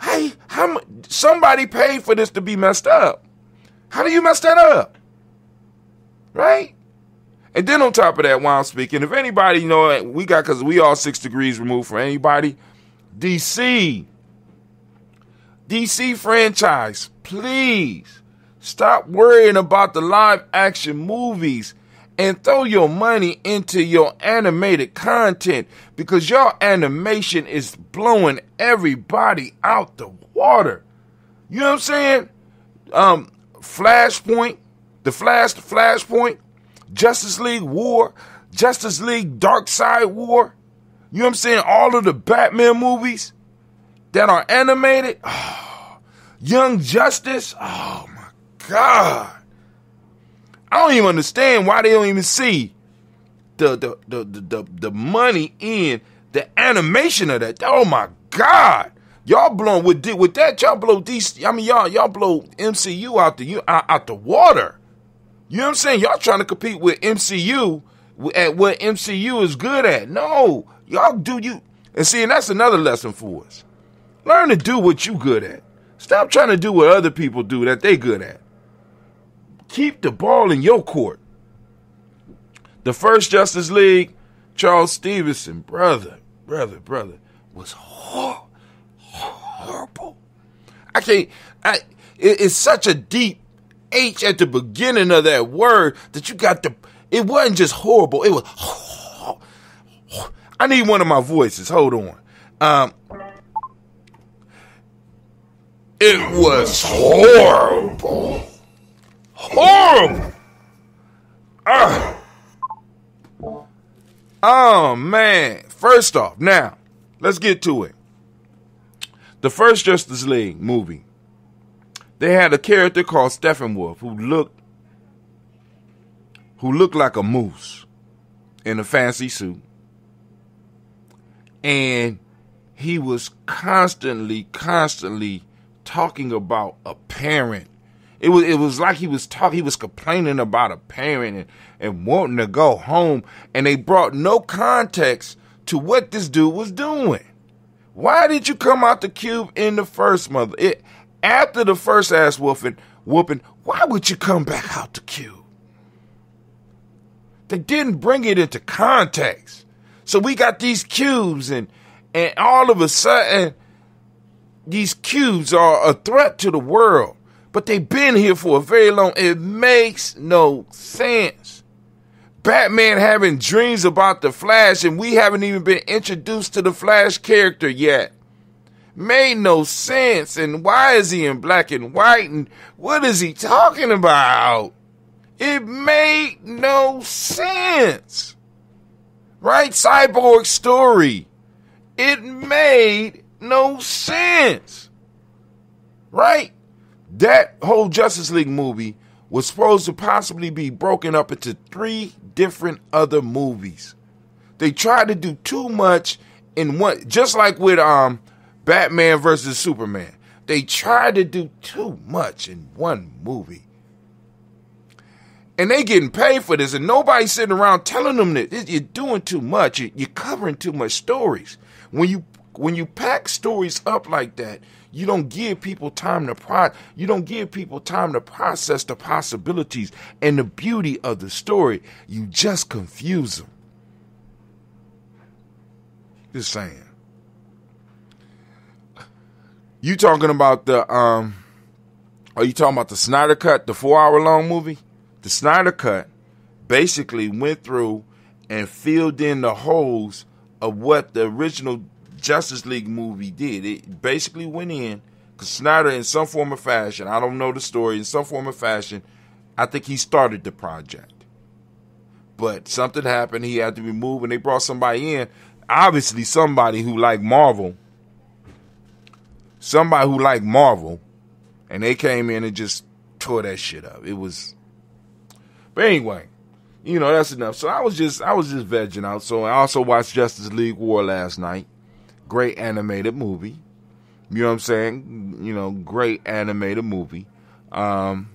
Hey, somebody paid for this to be messed up. How do you mess that up? Right? And then on top of that, while I'm speaking, if anybody, because we all 6 degrees removed from anybody, DC franchise, please stop worrying about the live action movies and throw your money into your animated content, because your animation is blowing everybody out the water. You know what I'm saying? Flashpoint, Flashpoint, Justice League War, Justice League Dark Side War. You know what I'm saying? All of the Batman movies that are animated. Oh, Young Justice. Oh my God. I don't even understand why they don't even see the money in the animation of that. Oh my God. Y'all blown with that, y'all blow DC. I mean, y'all blow MCU out the water. You know what I'm saying? Y'all trying to compete with MCU at what MCU is good at. No, y'all do you. And see, and that's another lesson for us. Learn to do what you good at. Stop trying to do what other people do that they good at. Keep the ball in your court. The first Justice League, Charles Stevenson, brother, was horrible. It's such a deep H at the beginning of that word that you got it wasn't just horrible, it was I need one of my voices, hold on. It was horrible. Horrible. Oh man. First off, now let's get to it. The first Justice League movie, they had a character called Steppenwolf who looked like a moose in a fancy suit, and he was constantly talking about a parent. It was like he was complaining about a parent and wanting to go home, and they brought no context to what this dude was doing. Why did you come out the cube in the first mother? After the first ass whooping, why would you come back out the cube? They didn't bring it into context. So we got these cubes, and all of a sudden, these cubes are a threat to the world. But they've been here for a very long. It makes no sense. Batman having dreams about the Flash, and we haven't even been introduced to the Flash character yet. Made no sense. And why is he in black and white? And what is he talking about? It made no sense. Right? Cyborg story. It made no sense. Right? That whole Justice League movie was supposed to possibly be broken up into 3 different other movies. They tried to do too much in one, just like with Batman versus Superman. They tried to do too much in one movie. And they getting paid for this, and nobody's sitting around telling them that you're doing too much. You're covering too much stories. When you pack stories up like that, you don't give people time to process the possibilities and the beauty of the story. You just confuse them. Just saying. You talking about are you talking about the Snyder Cut, the 4-hour-long movie? The Snyder Cut basically went through and filled in the holes of what the original Justice League movie did. It basically went in, because Snyder, in some form or fashion, I don't know the story, in some form or fashion, I think he started the project. But something happened, he had to be moved, and they brought somebody in, obviously somebody who liked Marvel, and they came in and just tore that shit up. It was, but anyway, that's enough. So I was just vegging out. So I also watched Justice League War last night. Great animated movie. You know what I'm saying? Great animated movie. And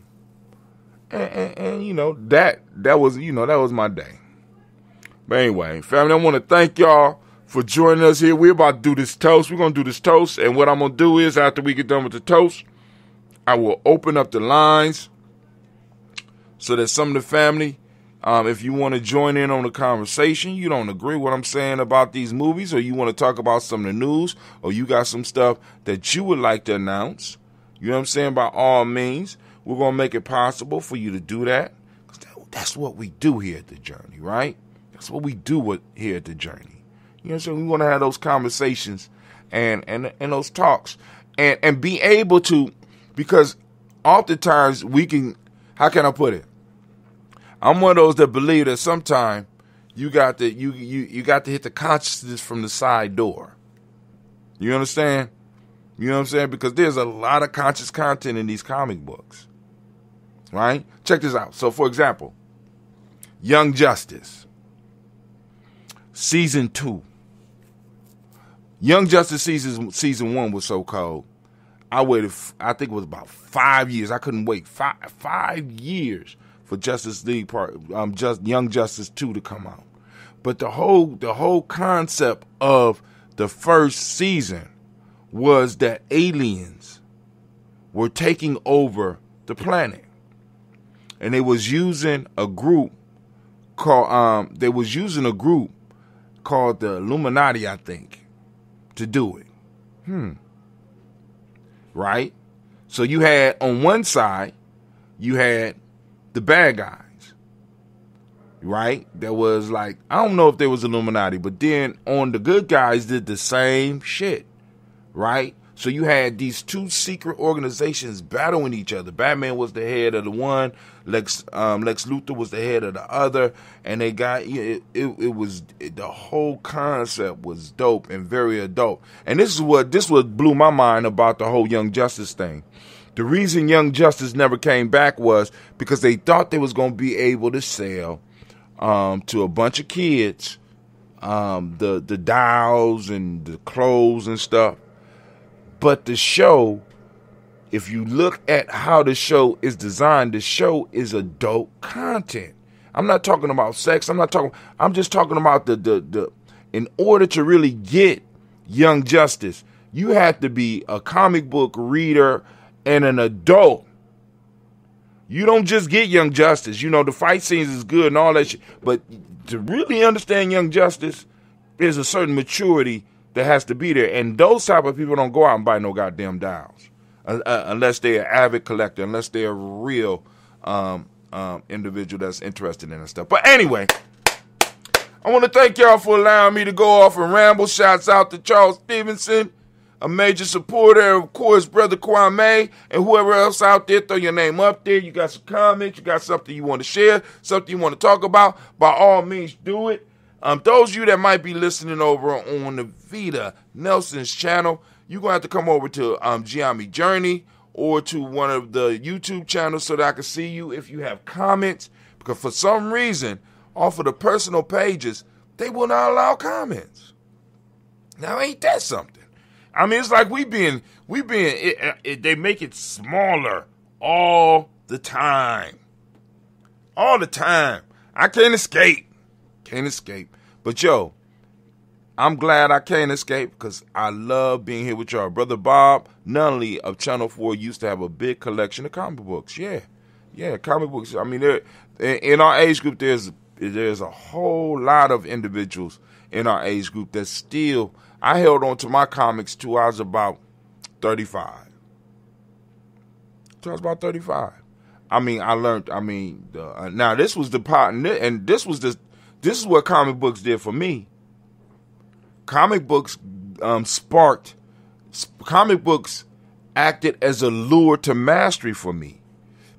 that was my day. But anyway, family, I want to thank y'all for joining us here. We're about to do this toast. We're going to do this toast. And what I'm going to do is, after we get done with the toast, I will open up the lines so that some of the family, if you want to join in on the conversation, you don't agree with what I'm saying about these movies, or you want to talk about some of the news, or you got some stuff that you would like to announce, you know what I'm saying, by all means, we're going to make it possible for you to do that. That's what we do here at The Journey, right? That's what we do here at The Journey. You know what I'm saying? We want to have those conversations and those talks and be able to, because oftentimes we can, how can I put it? I'm one of those that believe that sometimes you got to hit the consciousness from the side door. You understand? You know what I'm saying? Because there's a lot of conscious content in these comic books. Right? Check this out. So, for example, Young Justice, Season 2. Young Justice Season 1 was so cold. I waited, I think it was about 5 years. I couldn't wait. Five years for Justice League Young Justice 2 to come out. But the whole concept of the first season was that aliens were taking over the planet. And they was using a group called the Illuminati, I think, to do it. Right? So you had, on one side, you had the bad guys. Right? There was like, I don't know if there was Illuminati, but then on the good guys did the same shit. Right? So you had these two secret organizations battling each other. Batman was the head of the one, Lex Luthor was the head of the other, and they got it was the whole concept was dope and very adult. And this what blew my mind about the whole Young Justice thing. The reason Young Justice never came back was because they thought they was going to be able to sell to a bunch of kids the dolls and the clothes and stuff. But the show, if you look at how the show is designed, the show is adult content. I'm not talking about sex. I'm just talking about the in order to really get Young Justice, you have to be a comic book reader and an adult. You don't just get Young Justice. You know, the fight scenes is good and all that shit. But to really understand Young Justice, there's a certain maturity that has to be there. And those type of people don't go out and buy no goddamn dolls. Unless they're an avid collector, unless they're a real individual that's interested in that stuff. But anyway, I want to thank y'all for allowing me to go off and ramble. Shouts out to Charles Stevenson, a major supporter, of course, Brother Gye-Nyame, and whoever else out there. Throw your name up there. You got some comments, you got something you want to share, something you want to talk about, by all means do it. Those of you that might be listening over on the Vita Nelson's channel, you're going to have to come over to Gye-Nyame Journey or to one of the YouTube channels so that I can see you if you have comments. Because for some reason, off of the personal pages, they will not allow comments. Now, ain't that something? I mean, it's like they make it smaller all the time. All the time. I can't escape. But yo, I'm glad I can't escape because I love being here with y'all. Brother Bob Nunley of Channel 4 used to have a big collection of comic books. Yeah, comic books. I mean, in our age group, there's a whole lot of individuals in our age group that still, I held on to my comics till I was about 35. I mean, I learned, now this was the part, and this is what comic books did for me. Comic books comic books acted as a lure to mastery for me.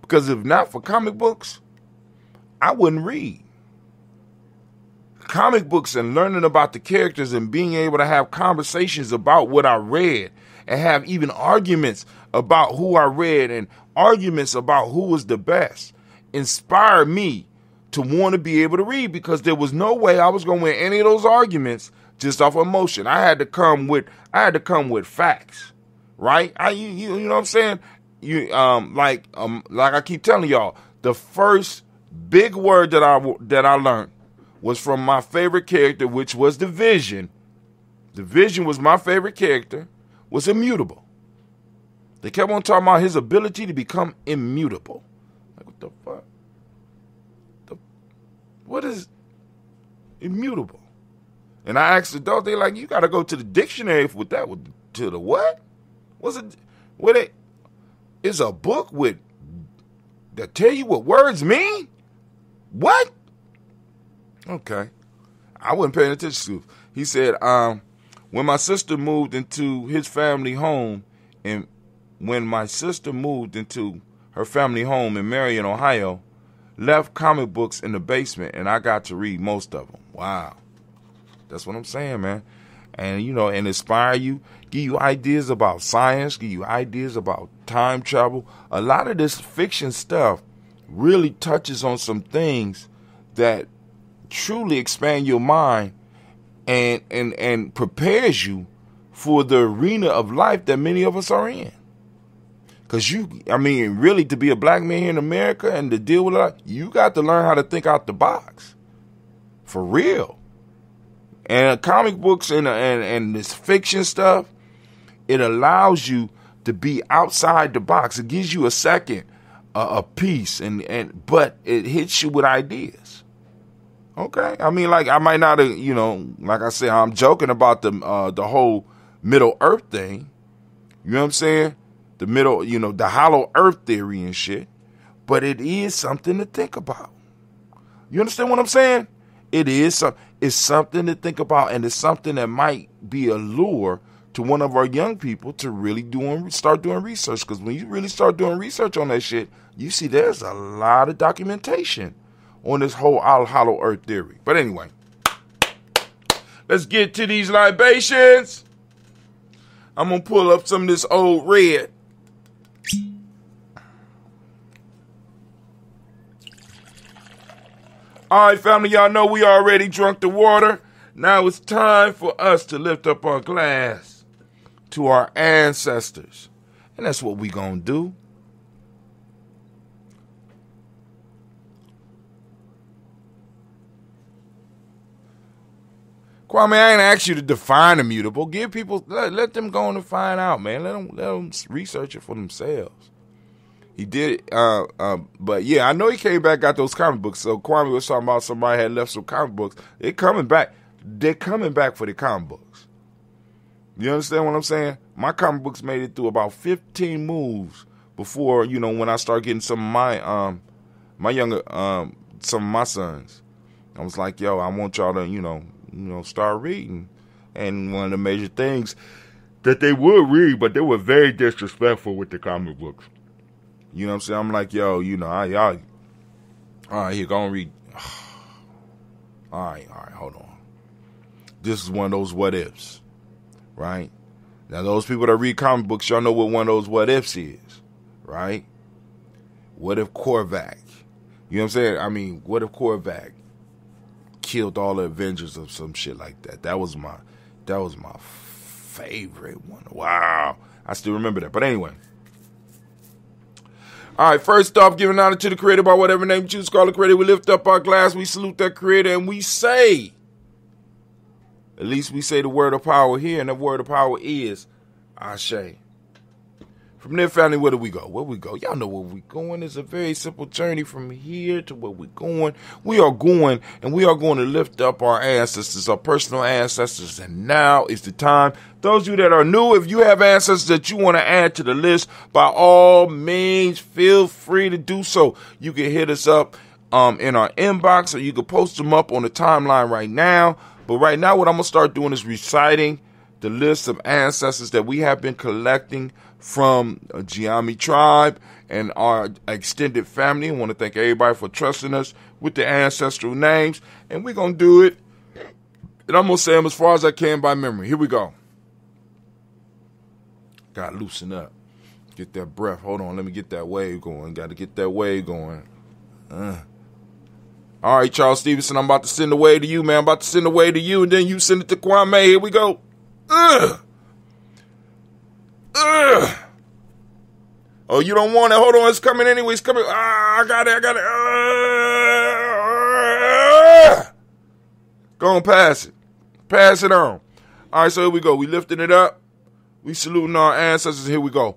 Because if not for comic books, I wouldn't read. Comic books and learning about the characters and being able to have conversations about what I read and have even arguments about who I read and arguments about who was the best inspired me to want to be able to read, because there was no way I was going to win any of those arguments just off emotion. I had to come with facts, right? You know what I'm saying? Like I keep telling y'all, the first big word that I learned was from my favorite character, which was the Vision. The Vision was my favorite character, was immutable. They kept on talking about his ability to become immutable. Like, what the fuck? What is immutable? And I asked the adult, they like, you got to go to the dictionary with that. To the what? What's it? What it? It's a book that tell you what words mean? What? Okay. I wasn't paying attention to. He said, when my sister moved into his family home, and when my sister moved into her family home in Marion, Ohio, left comic books in the basement, and I got to read most of them. Wow. That's what I'm saying, man. And, and inspire you, give you ideas about science, give you ideas about time travel. A lot of this fiction stuff really touches on some things that truly expand your mind and prepares you for the arena of life that many of us are in. Because really, to be a black man here in America and to deal with it, you got to learn how to think out the box. For real. And comic books and this fiction stuff, it allows you to be outside the box. It gives you a second, a piece, but it hits you with ideas. Okay? I might not have, like I said, I'm joking about the whole Middle Earth thing. You know what I'm saying? The middle, the hollow earth theory and shit. But it is something to think about. You understand what I'm saying? It's something to think about, and it's something that might be a lure to one of our young people to really start doing research. Because when you really start doing research on that shit, you see there's a lot of documentation on this whole hollow earth theory. But anyway, let's get to these libations. I'm going to pull up some of this old red. All right, family, y'all know we already drunk the water. Now it's time for us to lift up our glass to our ancestors. And that's what we gonna do. Kwame, I ain't asked you to define immutable. Give people, let them go on and find out, man. Let them research it for themselves. He did it, but yeah, I know he came back, got those comic books. So Kwame was talking about somebody had left some comic books. They're coming back for the comic books. You understand what I'm saying? My comic books made it through about 15 moves before, when I start getting some of my younger, some of my sons. I was like, yo, I want y'all to, start reading. And one of the major things that they would read, but they were very disrespectful with the comic books. You know what I'm saying? I'm like, yo, y'all, all right, here, go and read. All right, hold on. This is one of those what ifs, right? Now, those people that read comic books, y'all know what one of those what ifs is, right? What if Korvac? You know what I'm saying? What if Korvac killed all the Avengers or some shit like that? That was my favorite one. Wow. I still remember that. But anyway. All right, first off, giving honor to the creator by whatever name you choose to call the creator. We lift up our glass, we salute that creator, and we say, at least we say the word of power here, and the word of power is Ashe. From there, family, where do we go? Where we go? Y'all know where we going. It's a very simple journey from here to where we're going. We are going to lift up our ancestors, our personal ancestors, and now is the time. Those of you that are new, if you have ancestors that you want to add to the list, by all means, feel free to do so. You can hit us up in our inbox, or you can post them up on the timeline right now. But right now, what I'm going to start doing is reciting the list of ancestors that we have been collecting from a Gye-Nyame tribe and our extended family. I want to thank everybody for trusting us with the ancestral names. And we're going to do it. And I'm going to say them as far as I can by memory. Here we go. Got to loosen up. Get that breath. Hold on. Let me get that wave going. Got to get that wave going. All right, Charles Stevenson, I'm about to send the wave to you, man. I'm about to send the wave to you, and then you send it to Kwame. Here we go. Oh, you don't want it? Hold on, it's coming anyway. It's coming. I got it. Go on, pass it. Pass it on. All right, so here we go. We lifting it up. We saluting our ancestors. Here we go.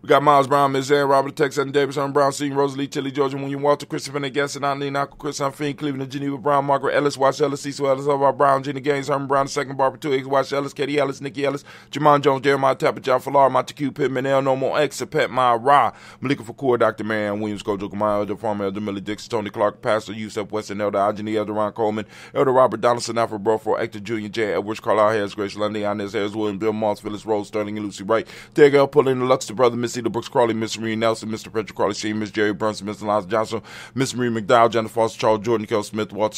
We got Miles Brown, Ms. Ann, Robert Tex, Evan Davis, Herman Brown, Seton, Rosalie, Tilly, Georgia, William Walter, Christopher Gasson, Eileen, Uncle Chris, Fiend, Cleveland, Geneva Brown, Margaret Ellis, Wash Ellis, Cecil Ellis, Elvar Brown, Gina Gaines, Herman Brown, II, Barbara 2, X, Wash Ellis, Katie Ellis, Nikki Ellis, Jamon Jones, Jeremiah Tapper, John Falar, Montague Pittman, L, No More X, Pet My Ra, Malika Fakur, Dr. Marianne Williams, Kojo Kamaya, Elder Farmer, Elder Millie Dixon, Tony Clark, Pastor Yusef Weston, Elder Ajani, Elder Ron Coleman, Elder Robert Donaldson, Alfred Broford, Hector Jr., J. Edwards, Carlisle Harris, Grace Lundy, Inez Harris, William, Bill Moss, Phyllis Rose, Sterling, and Lucy Wright, Derek L. Pulling, the Luxor Brother, Miss Eda Brooks Crawley, Miss Marie Nelson, Mr. Patrick Crawley, Sheen, Miss Jerry Brunson, Mr. Lance Johnson, Miss Marie McDowell, Jennifer Foster, Charles Jordan, Kel Smith, Walter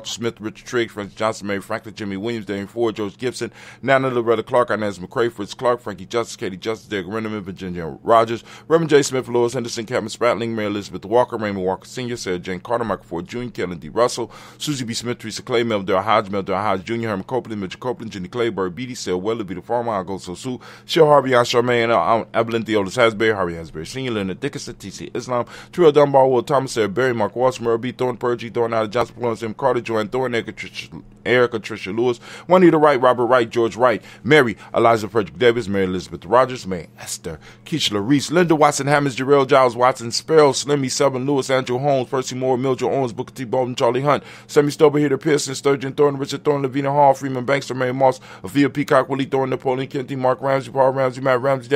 Smith, Richard Triggs, Francis Johnson, Mary Franklin, Jimmy Williams, Daniel Ford, George Gibson, Nana Loretta Clark, Inez McCrae, Fritz Clark, Frankie Justice, Katie Justice, Derek Renneman, Virginia Rogers, Reverend J. Smith, Lewis Henderson, Captain Spratling, Mary Elizabeth Walker, Raymond Walker Sr., Sarah Jane Carter, Michael Ford Jr., Kellen D. Russell, Susie B. Smith, Teresa Clay, Mel Del Hodge, Jr., Herman Copeland, Mitchell Copeland, Jenny Clay, Bird Beatty, Sale Weller, Vita Farmer, I'll So Sue, Shell Harvey, Aunt Charmaine, Evelyn Theodis Hasbury, Harvey Hasbury Sr., Leonard Dickinson, T.C. Islam, Terrell Dunbar, Will Thomas, Sarah Berry, Mark Walsh, Merle B. Thorne, Purgy, Thorne, Out of Johnson, Florence M. Carter, Joanne Thorne, Erica Tricia Lewis, Juanita Wright, Robert Wright, George Wright, Mary Eliza Frederick Davis, Mary Elizabeth Rogers, May Esther, Keisha Reese, Linda Watson, Hammonds, Jarrell Giles Watson, Sparrow, Slimmy, Selvin Lewis, Andrew Holmes, Percy Moore, Mildred Owens, Booker T. Bolden, Charlie Hunt, Sammy Stober, Heater Pearson, Sturgeon Thorne, Richard Thorne, Lavina Hall, Freeman Bankster, Mary Moss, Avia Peacock, Willie Thorne, Napoleon Kennedy, Mark Ramsey, Paul Ramsey, Matt Ramsey,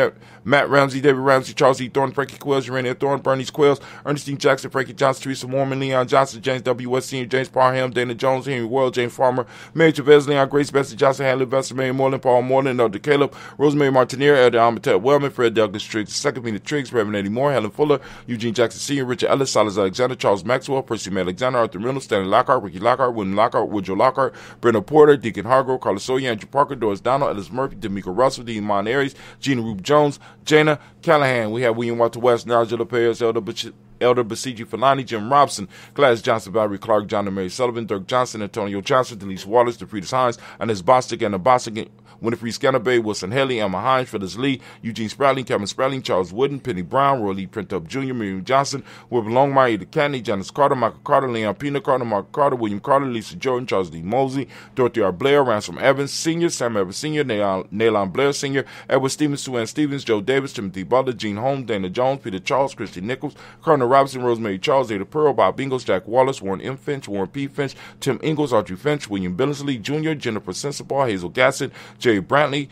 David Ramsey, Charles E. Thorne, Frankie Quills, Urania Thorne, Bernice Quills, Ernestine Jackson, Frankie Johnson, Teresa Mormon, Leon Johnson, James W. West Sr., James Parham, Dana Jones, Henry World, James Farmer, Mary Chavez, Leon Grace, Bessie Johnson, Hanley Vester, Mary Moreland, Paul Moreland, Elder Caleb, Rosemary Martinier, Elder Amatet Wellman, Fred Douglas Triggs, Second Peter Triggs, Reverend Eddie Moore, Helen Fuller, Eugene Jackson Sr., Richard Ellis, Silas Alexander, Charles Maxwell, Percy May Alexander, Arthur Reynolds, Stanley Lockhart, Ricky Lockhart, William Lockhart, Woodrow Lockhart, Brenda Porter, Deacon Hargrove, Carlos Sawyer, Andrew Parker, Doris Donald, Ellis Murphy, D'Amico Russell, Dean Aries, Gina Rube Jones, Jana Callahan. We have William Walter West, Nigel Perez, Elder Basiji Falani, Jim Robson, Gladys Johnson, Valerie Clark, John and Mary Sullivan, Dirk Johnson, Antonio Johnson, Denise Wallace, DeFritas Hines, Inez Bostic, Anna Bostic, Winifred Scanabay, Wilson Haley, Emma Hines, Phyllis Lee, Eugene Sprouting, Kevin Sprouting, Charles Wooden, Penny Brown, Roy Lee Printup Jr., Miriam Johnson, Wilbur Longmire, Eda Candy, Janice Carter, Michael Carter, Leon Pina Carter, Mark Carter, William Carter, Lisa Jordan, Charles D. Mosley, Dorothy R. Blair, Ransom Evans Sr., Sam Evans Sr., Nalon Blair Sr., Edward Stevens, Sue Ann Stevens, Joe Davis, Timothy Butler, Gene Holmes, Dana Jones, Peter Charles, Christy Nichols, Colonel Robinson, Rosemary Charles, Ada Pearl, Bob Ingles, Jack Wallace, Warren M. Finch, Warren P. Finch, Tim Ingles, Audrey Finch, William Billingsley Jr., Jennifer Sensabaugh, Hazel Gasson, Jerry Brantley,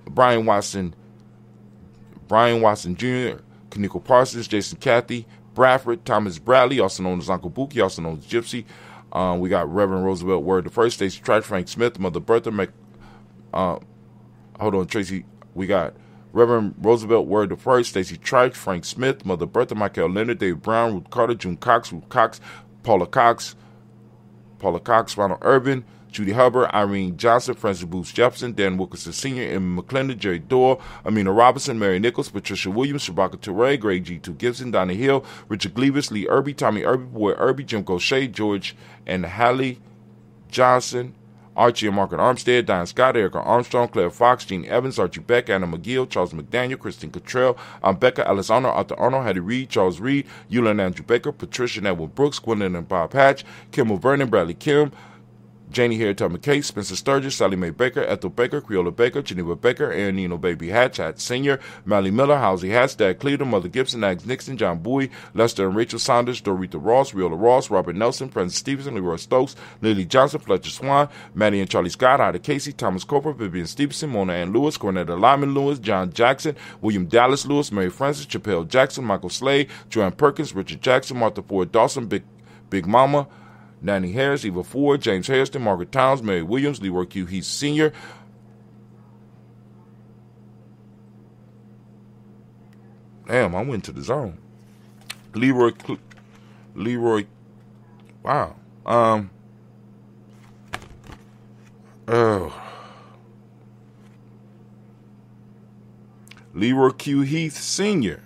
Brian Watson Jr., Kaniko Parsons, Jason Cathy, Bradford, Thomas Bradley, also known as Uncle Buki, also known as Gypsy. We got Reverend Roosevelt Word the First, Stacey Trice, Frank Smith, Mother Bertha, Tracy. We got Reverend Roosevelt Word the First, Stacey Trice, Frank Smith, Mother Bertha, Michael Leonard, Dave Brown, Ruth Carter, June Cox, Ruth Cox, Paula Cox, Ronald Urban, Judy Hubbard, Irene Johnson, Francis Booth Jefferson, Dan Wilkerson Sr., Emma McClendon, Jerry Doyle, Amina Robinson, Mary Nichols, Patricia Williams, Shabaka Toure, Greg G2 Gibson, Donna Hill, Richard Gleavis, Lee Irby, Tommy Irby, Boy Irby, Jim Gaucher, George and Hallie Johnson, Archie and Margaret Armstead, Diane Scott, Erica Armstrong, Claire Fox, Gene Evans, Archie Beck, Anna McGill, Charles McDaniel, Christine Cottrell, Becca, Alice Arnold, Arthur Arnold, Hattie Reed, Charles Reed, Eula and Andrew Baker, Patricia and Edwin Brooks, Gwendolyn and Bob Hatch, Kimmel Vernon, Bradley Kim, Janie Harriet Tubman Case, Spencer Sturgis, Sally Mae Baker, Ethel Baker, Creola Baker, Geneva Baker, Aaron Nino Baby Hatch, Hatch Sr., Mally Miller, Halsey Hatch, Dad Cleveland, Mother Gibson, Ags Nixon, John Bowie, Lester and Rachel Saunders, Dorita Ross, Riola Ross, Robert Nelson, Francis Stevenson, Leroy Stokes, Lily Johnson, Fletcher Swan, Maddie and Charlie Scott, Ida Casey, Thomas Cooper, Vivian Stevenson, Mona Ann Lewis, Cornetta Lyman Lewis, John Jackson, William Dallas Lewis, Mary Francis, Chappelle Jackson, Michael Slade, Joanne Perkins, Richard Jackson, Martha Ford Dawson, Big Mama, Nanny Harris, Eva Ford, James Harrison, Margaret Towns, Mary Williams, Leroy Q. Heath Sr., damn, I went to the zone. Leroy, wow. Leroy Q. Heath Sr.,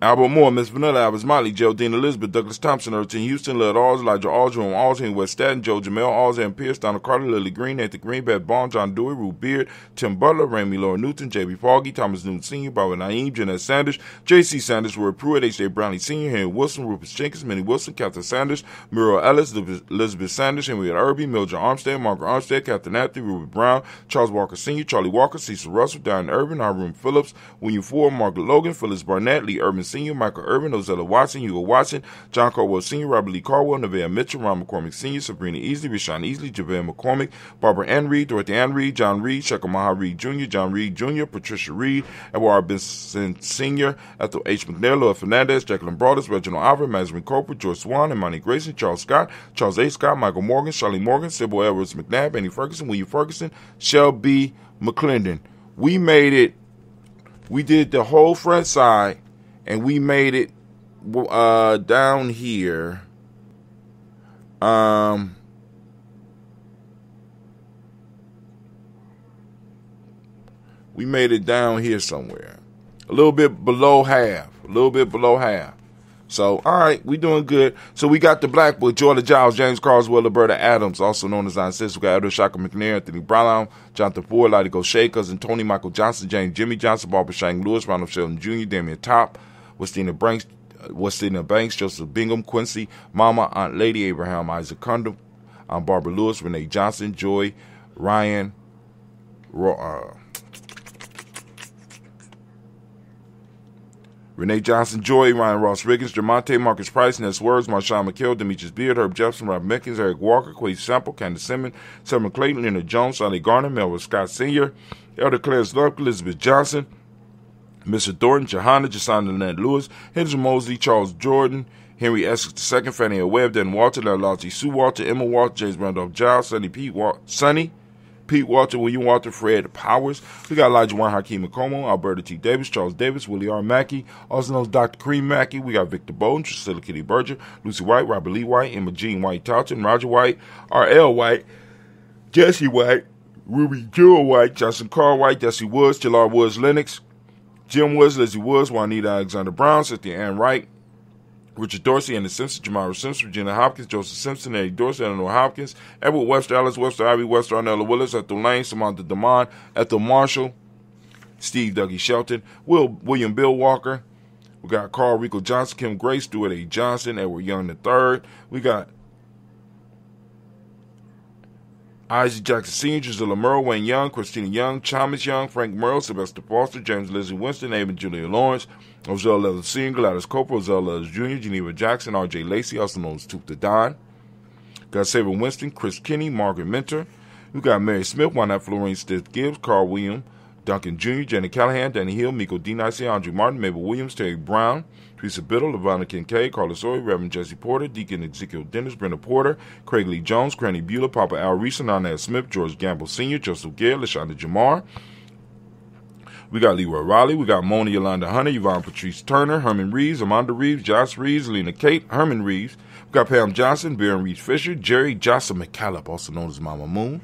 Albert Moore, Miss Vanilla, Albert Motley, Geraldine Elizabeth, Douglas Thompson, Erton Houston, Lil Alls, Elijah Alls, Jerome Alls, Henry West Staten, Joe Jamel, Alls, Aaron Pierce, Donald Carter, Lily Green, Nathan Green, Beth Bond, John Dewey, Ruth Beard, Tim Butler, Ramey Laura Newton, J.B. Foggy, Thomas Newton Sr., Barbara Naeem, Jeanette Sanders, J.C. Sanders, Roy Pruitt, H.J. Brownlee Sr., Henry Wilson, Rufus Jenkins, Minnie Wilson, Captain Sanders, Muriel Ellis, Elizabeth Sanders, Henrietta Irby, Mildred Armstead, Margaret Armstead, Captain Anthony, Ruby Brown, Charles Walker Sr., Charlie Walker, Cecil Russell, Diane Irvin, Hiram Phillips, William Ford, Margaret Logan, Phyllis Barnett, Lee Urban Sr., Michael Irvin, Ozella Watson, Hugo Watson, John Caldwell Sr., Robert Lee Caldwell, Nevaeh Mitchell, Ron McCormick Sr., Sabrina Easley, Rashawn Easley, JaVale McCormick, Barbara Ann Reed, Dorothy Ann Reed, John Reed, Shekhar Maha Reed Jr., John Reed Jr., Patricia Reed, Edward Benson Sr., Ethel H. McNair, Lloyd Fernandez, Jacqueline Broadus, Reginald Alfred, Mazarin Corporal, George Swan, Imani Grayson, Charles Scott, Charles A. Scott, Michael Morgan, Charlie Morgan, Sybil Edwards McNabb, Annie Ferguson, William Ferguson, Shelby McClendon. We made it. We did the whole front side, and we made it down here. We made it down here somewhere. A little bit below half. So, all right, we doing good. So we got the Black Book, Jordan Giles, James Carswell, Roberta Adams, also known as Aunt Sis. We got Edward Shaka McNair, Anthony Brown, Jonathan Ford, Lottie Gaucher, Cousin Tony, Michael Johnson, James Jimmy Johnson, Barbara Shang Lewis, Ronald Sheldon Jr., Damian Top, Westina Banks, Joseph Bingham, Quincy, Mama, Aunt Lady, Abraham Isaac Condom, Barbara Lewis, Renee Johnson, Joy, Ryan, Renee Johnson, Joy, Ryan Ross Riggins, Jermonte, Marcus Price, Ness Words, Marshawn McHale, Demetrius Beard, Herb Jefferson, Rob Mickens, Eric Walker, Quay Sample, Candace Simmons, Selma Clayton, Leonard Jones, Sonny Garner, Melvin Scott Sr., Elder Clarence Love, Elizabeth Johnson, Mr. Thornton, Johanna, Jasonda Lynette Lewis, Henry Mosley, Charles Jordan, Henry Essex II, Fannie Webb, Dan Walter, Lalaji Sue Walter, Emma Walter, James Randolph Giles, Sonny Pete Walter, William Walter, Fred Powers. We got Elijah Warren, Hakeem McComo, Alberta T. Davis, Charles Davis, Willie R. Mackey, also known as Dr. Cream Mackey. We got Victor Bowden, Priscilla Kitty Berger, Lucy White, Robert Lee White, Emma Jean White Touchin, Roger White, R.L. White, Jesse White, Ruby Jewel White, Justin Carr White, Jesse Woods, Jillard Woods Lennox, Jim Woods, Lizzie Woods, Juanita Alexander Brown, Cynthia Ann Wright, Richard Dorsey, Andy Simpson, Jamara Simpson, Regina Hopkins, Joseph Simpson, Eddie Dorsey, Eleanor Hopkins, Edward Webster, Alice Webster, Ivy Webster, Arnella Willis, Ethel Lane, Samantha DeMond, Ethel Marshall, Steve Dougie Shelton, William Bill Walker. We got Carl Rico Johnson, Kim Gray, Stuart A. Johnson, Edward Young III. We got Isaac Jackson Sr., Gisela Merle, Wayne Young, Christina Young, Thomas Young, Frank Merle, Sylvester Foster, James Lizzie Winston, Ava Julia Lawrence, Ozell Leather Sr., Gladys Cooper, Ozell Leather Jr., Geneva Jackson, R.J. Lacey, also known as Toop the Don. Got Saber Winston, Chris Kinney, Margaret Mentor. We got Mary Smith, Why Not Florine Stiff Gibbs, Carl William, Duncan Jr., Jenny Callahan, Danny Hill, Miko D. Nicey, Andre Martin, Mabel Williams, Terry Brown, Teresa Biddle, Lavonna Kincaid, Carlos Ory, Reverend Jesse Porter, Deacon Ezekiel Dennis, Brenda Porter, Craig Lee Jones, Cranny Bueller, Papa Al Reese, Nana Smith, George Gamble Sr., Joseph Gare, LaShonda Jamar. We got Leroy Riley. We got Mona Yolanda Hunter, Yvonne Patrice Turner, Herman Reeves, Amanda Reeves, Josh Reeves, Lena Kate, Herman Reeves. We got Pam Johnson, Baron Reeves Fisher, Jerry Jossa McCallop, also known as Mama Moon.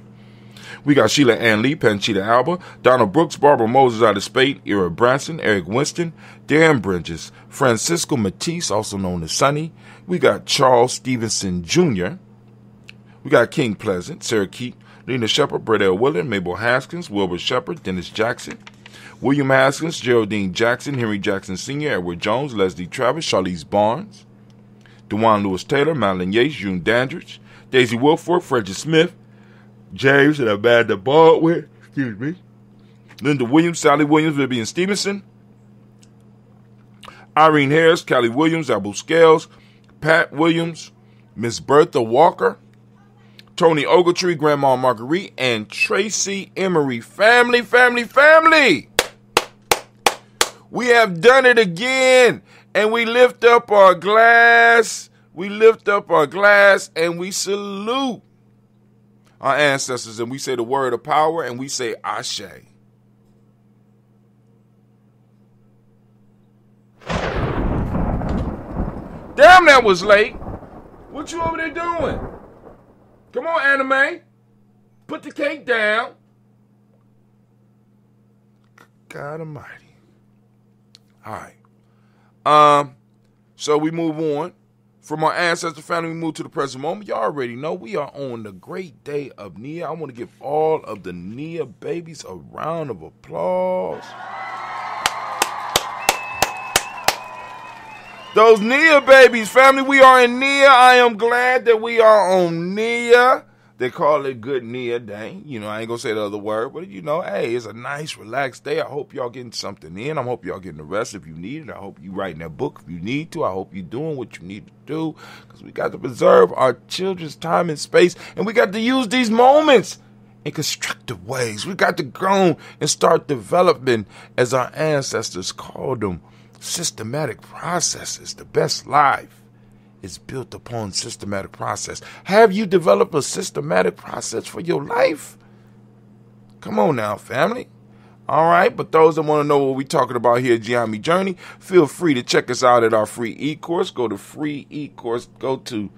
We got Sheila Ann Lee, Panchita Alba, Donna Brooks, Barbara Moses out of Spade, Ira Branson, Eric Winston, Dan Bridges, Francisco Matisse, also known as Sonny. We got Charles Stevenson Jr. We got King Pleasant, Sarah Keat, Lena Shepard, Brett L. Willard, Mabel Haskins, Wilbur Shepard, Dennis Jackson, William Haskins, Geraldine Jackson, Henry Jackson Sr., Edward Jones, Leslie Travis, Charlize Barnes, DeJuan Lewis Taylor, Madeline Yates, June Dandridge, Daisy Wilford, Frederick Smith, James and Amanda Baldwin, Linda Williams, Sally Williams, Vivian Stevenson, Irene Harris, Callie Williams, Abu Scales, Pat Williams, Miss Bertha Walker, Tony Ogletree, Grandma Marguerite, and Tracy Emery. Family. We have done it again, and we lift up our glass. And we salute our ancestors, and we say the word of power, and we say Ashe. Damn, that was late. What you over there doing? Come on, anime. Put the cake down. God almighty. All right. So we move on. From our ancestor family, we move to the present moment. Y'all already know we are on the great day of Nia. I want to give all of the Nia babies a round of applause. Those Nia babies, family, we are in Nia. I am glad that we are on Nia. They call it Good Nia Day. You know, I ain't going to say the other word, but, you know, hey, it's a nice, relaxed day. I hope y'all getting something in. I hope y'all getting the rest if you need it. I hope you writing that book if you need to. I hope you doing what you need to do, because we got to preserve our children's time and space, and we got to use these moments in constructive ways. We got to grow and start developing, as our ancestors called them, systematic processes. The best life is built upon systematic process. Have you developed a systematic process for your life? Come on now, family. All right, but those that want to know what we're talking about here at Gye-Nyame Journey, feel free to check us out at our free e-course. Go to free e-course. Go to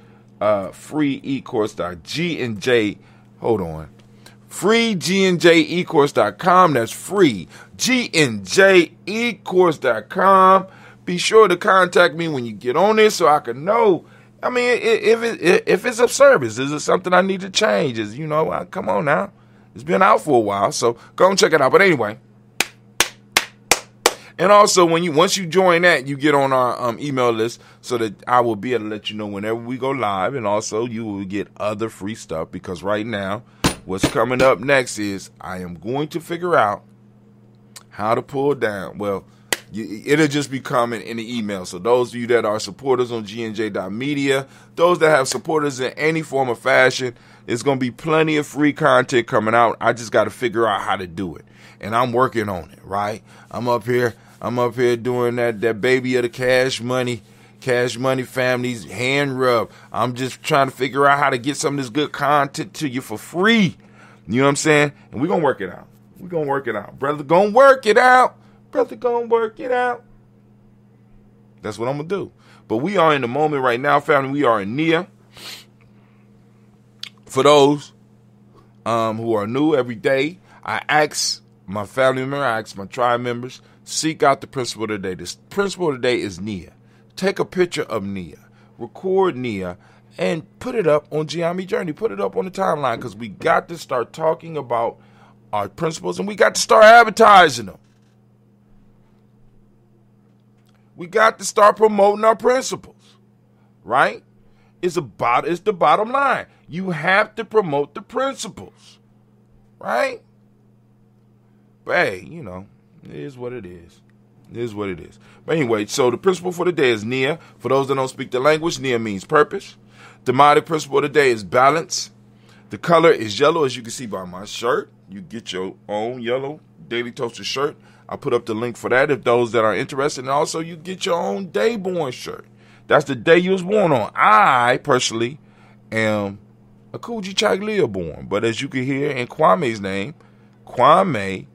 free e-course.gnj. Hold on. freegnjecourse.com. That's free gnjecourse.com. Be sure to contact me when you get on this so I can know. I mean, if it's of service, is it something I need to change? Is, you know, come on now. It's been out for a while, so go and check it out. But anyway, and also once you join that, you get on our email list so that I will be able to let you know whenever we go live, and also you will get other free stuff, because right now, what's coming up next is I am going to figure out how to pull down. Well, it'll just be coming in the email. So those of you that are supporters on gnj.media, those that have supporters in any form of fashion, there's going to be plenty of free content coming out. I just got to figure out how to do it. And I'm working on it, right? I'm up here doing that baby of the cash money family's hand rub. I'm just trying to figure out how to get some of this good content to you for free. You know what I'm saying? And we're going to work it out. We're going to work it out. Brother, going to work it out. Brother, gonna work it out. That's what I'm gonna do. But we are in the moment right now, family. We are in Nia. For those who are new every day, I ask my family member, I ask my tribe members, seek out the principle of the day. The principle of the day is Nia. Take a picture of Nia, record Nia, and put it up on Gye-Nyame Journey. Put it up on the timeline, because we got to start talking about our principles, and we got to start advertising them. We got to start promoting our principles, right? It's the bottom line. You have to promote the principles, right? But hey, you know, it is what it is. It is what it is. But anyway, so the principle for the day is Nia. For those that don't speak the language, Nia means purpose. The demonic principle of the day is balance. The color is yellow, as you can see by my shirt. You get your own yellow Daily Toaster shirt. I'll put up the link for that if those that are interested. And also, you get your own day-born shirt. That's the day you was born on. I, personally, am a Kuji Chaglia born. But as you can hear in Kwame's name, Kwame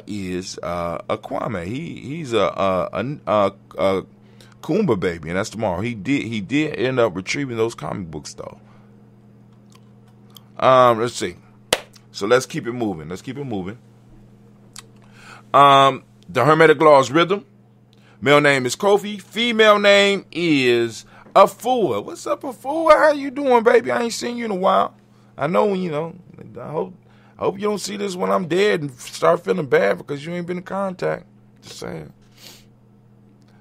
is a Kwame. He's a Kumba baby, and that's tomorrow. He did end up retrieving those comic books, though. Let's see. So let's keep it moving. The Hermetic Laws Rhythm. Male name is Kofi. Female name is Afua. What's up, Afua? How you doing, baby? I ain't seen you in a while. I know, you know. I hope you don't see this when I'm dead and start feeling bad because you ain't been in contact. Just saying.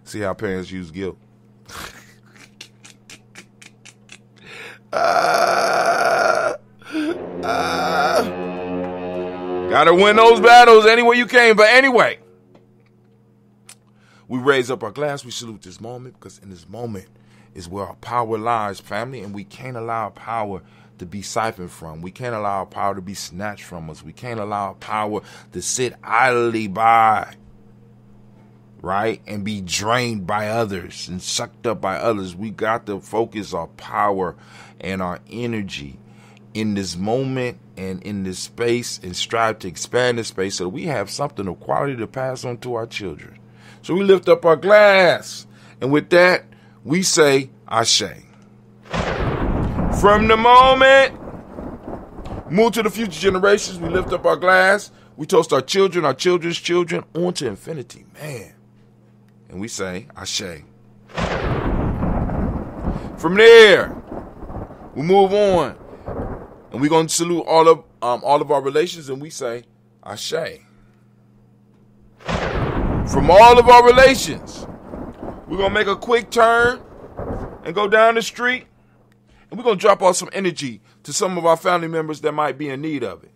See how parents use guilt. Gotta win those battles any way you can. But anyway, we raise up our glass. We salute this moment, because in this moment is where our power lies, family. And we can't allow power to be siphoned from. We can't allow power to be snatched from us. We can't allow power to sit idly by, right, and be drained by others and sucked up by others. We got to focus our power and our energy in this moment and in this space, and strive to expand this space so that we have something of quality to pass on to our children. So we lift up our glass, and with that, we say Ashe. From the moment, move to the future generations, we lift up our glass, we toast our children, our children's children, on to infinity, man. and we say, Ashe. From there, we move on, and we're going to salute all of our relations, and we say, Ashe. From all of our relations, we're going to make a quick turn and go down the street, and we're going to drop off some energy to some of our family members that might be in need of it.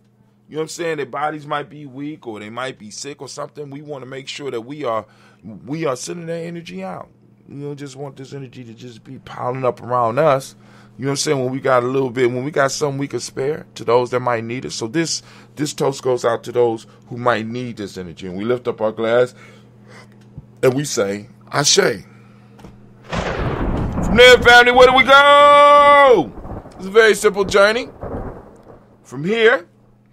You know what I'm saying? Their bodies might be weak or they might be sick or something. We want to make sure that we are sending that energy out. You don't just want this energy to just be piling up around us. You know what I'm saying? When we got a little bit, when we got something we can spare to those that might need it. So this toast goes out to those who might need this energy. And we lift up our glass and we say, Ashe. From there, family, where do we go? It's a very simple journey. From here,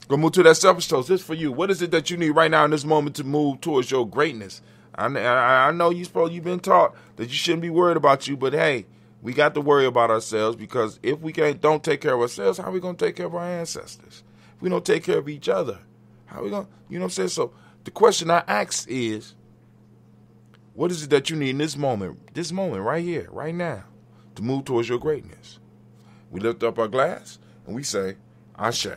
go move to that selfish toast. This is for you. What is it that you need right now in this moment to move towards your greatness? I know you've been taught that you shouldn't be worried about you, but hey, we got to worry about ourselves, because if we don't take care of ourselves, how are we going to take care of our ancestors? If we don't take care of each other, how are we going to, you know what I'm saying? So the question I ask is, what is it that you need in this moment right here, right now, to move towards your greatness? We lift up our glass and we say, Ashe.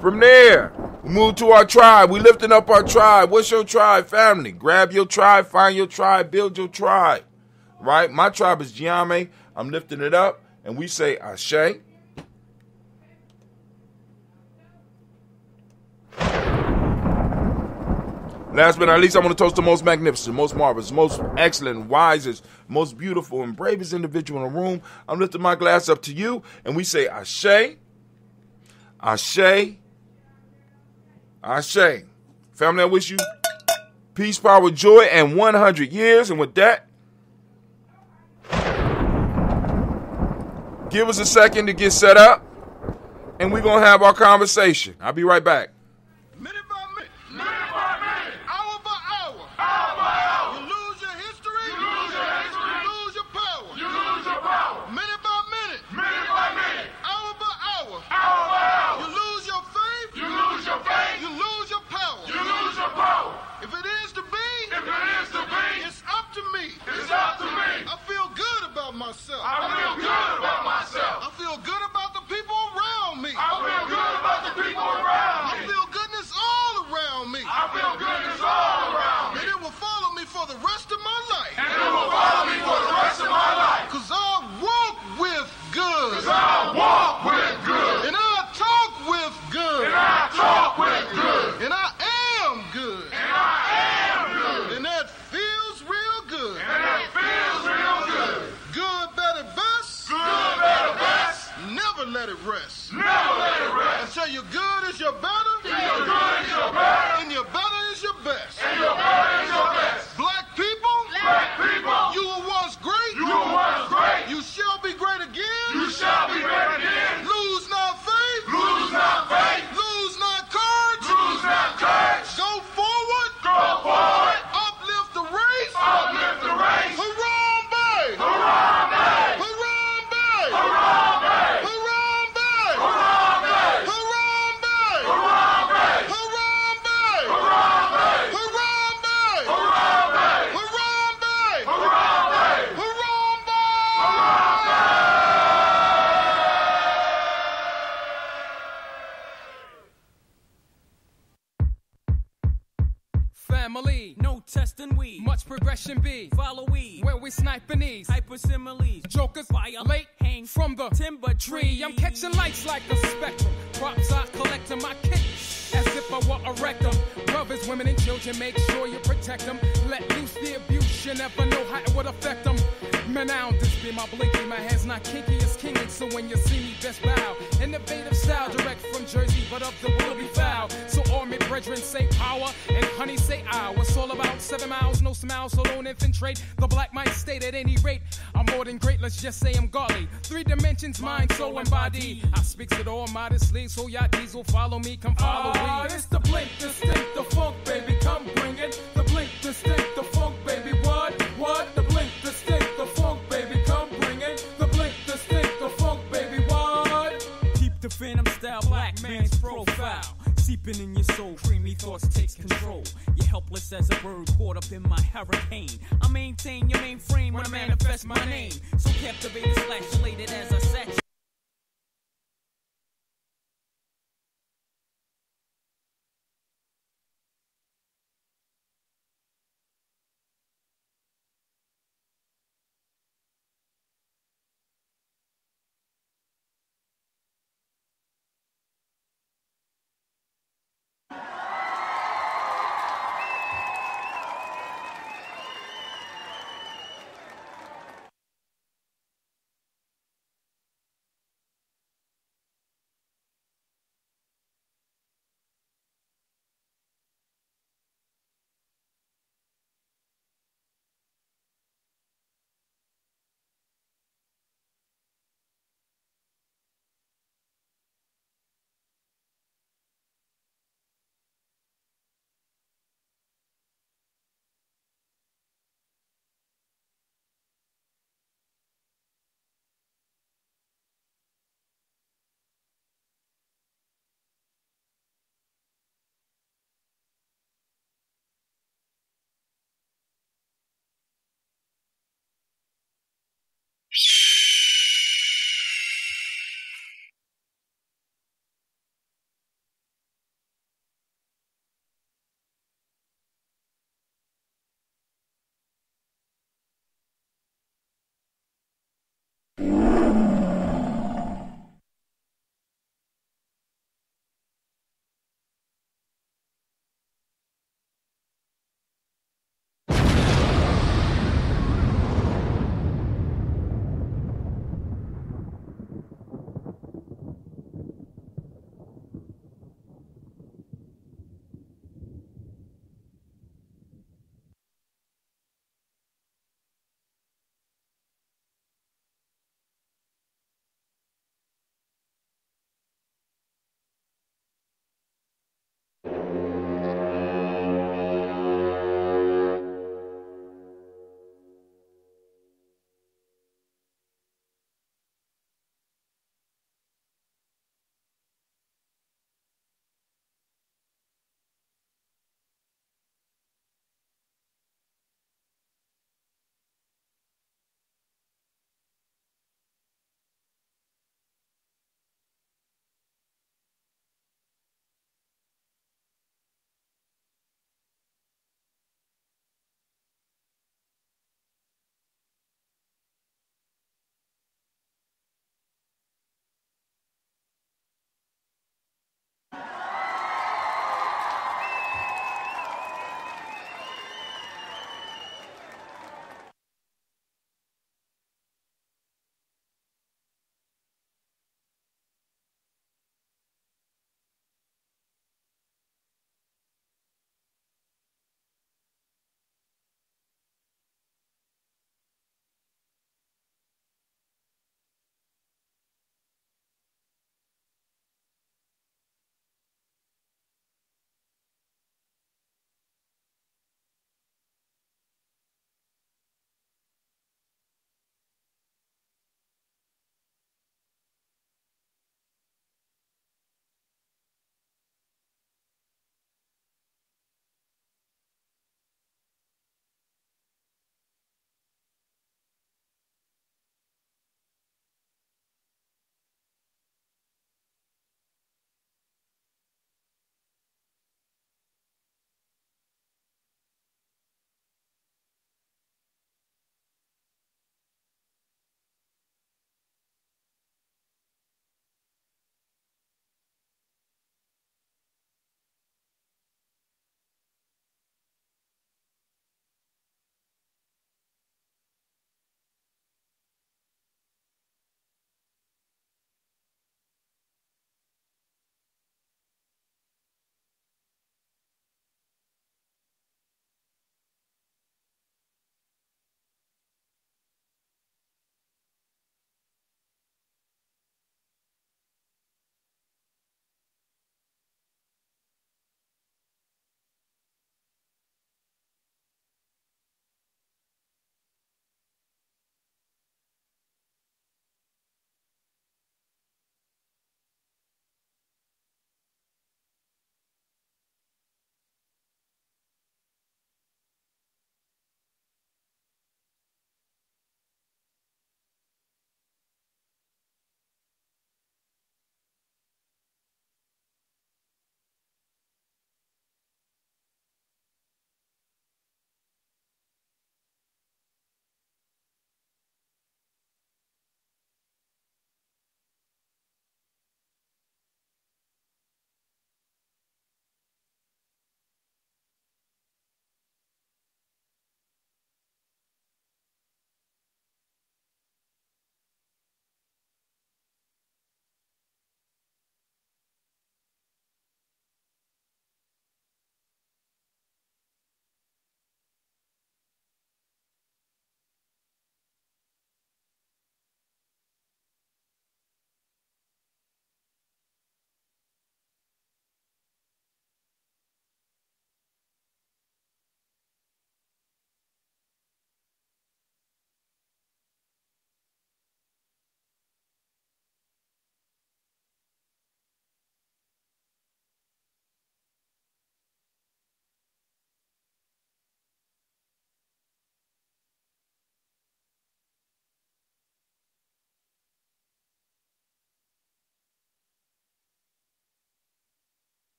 From there, we move to our tribe. We lifting up our tribe. What's your tribe, family? Grab your tribe, find your tribe, build your tribe. Right? My tribe is Gye-Nyame. I'm lifting it up, and we say Ashe. Last but not least, I want to toast the most magnificent, most marvelous, most excellent, wisest, most beautiful, and bravest individual in the room. I'm lifting my glass up to you, and we say Ashe, Ashe, Ashe. Family, I wish you peace, power, joy, and 100 years. And with that, give us a second to get set up, and we're going to have our conversation. I'll be right back. I feel good about the people around me. I feel good about the people around me. I feel goodness all around me. I feel goodness all around me. And it will follow me for the rest of my life. And it will follow me for the rest of my life. Because I walk with good. Because I walk with good. And I talk with good. And I talk with good. And I am good. And I am good. And that feels real good. And that feels real good. Good, better, best. Good, better, best. Never let it rest. Never let it rest. Until your good is your better. Until your good is your better. And your better is your best. And your better is your best. Black people. Black people. You were once great. You were once great. You shall be great again. You shall be great again. Lose not faith. Lose not faith. Lose not courage. Lose not courage. Go forward. Go forward. Uplift the race. Uplift the race. Harambe. Harambe. Harambe. Harambe. Harambe. Harambe. Harambe. Harambe. Harambe. Harambe. Harambe. Harambe. Harambe. Harambe. Family, no testing we. Much progression be. Follow we. Where we sniping these. Hypersimiles. Jokers violate. Hang from the timber tree. I'm catching lights like a spectrum. Props I collect in my kit. As if I were a rectum. Brothers, women, and children, make sure you protect them. Let loose the abuse, you never know how it would affect them. Man, I don't just be my blinky. My hand's not kinky, it's kingy. So when you see me, best bow. Innovative style, direct from Jersey, but of the will be foul. So all my brethren say power, and honey say I. What's all about 7 miles, no smiles, so don't infiltrate. The black might state at any rate. I'm more than great, let's just say I'm godly. 3 dimensions, mind, soul, and body. I speaks it all modestly, so y'all diesel follow me, come follow me. It's the blink, distinct, the funk, baby, come bring it. The blink, distinct, the funk, baby, what? The blink, distinct, the funk, baby, come bring it. The blink, distinct, the funk, baby, what? Keep the phantom style, black man's profile. Seeping in your soul, creamy thoughts takes control. You help helpless as a bird caught up in my hurricane. I maintain your mainframe when I manifest my name. So captivated / elated as I saturate.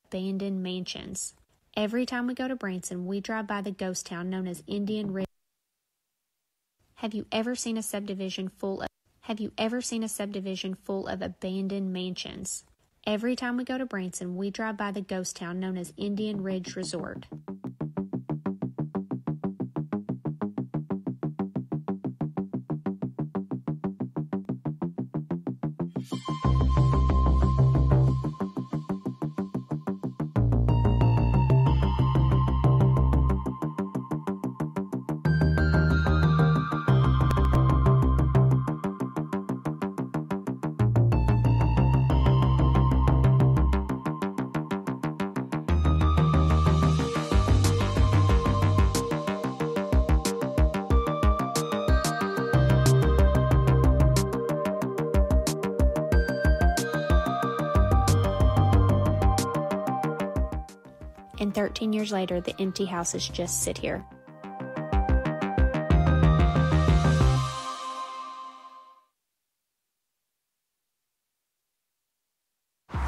abandoned mansions. Every time we go to Branson, we drive by the ghost town known as Indian Ridge. Have you ever seen a subdivision full of abandoned mansions? Every time we go to Branson, we drive by the ghost town known as Indian Ridge Resort. And 13 years later, the empty houses just sit here.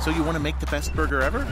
So you want to make the best burger ever?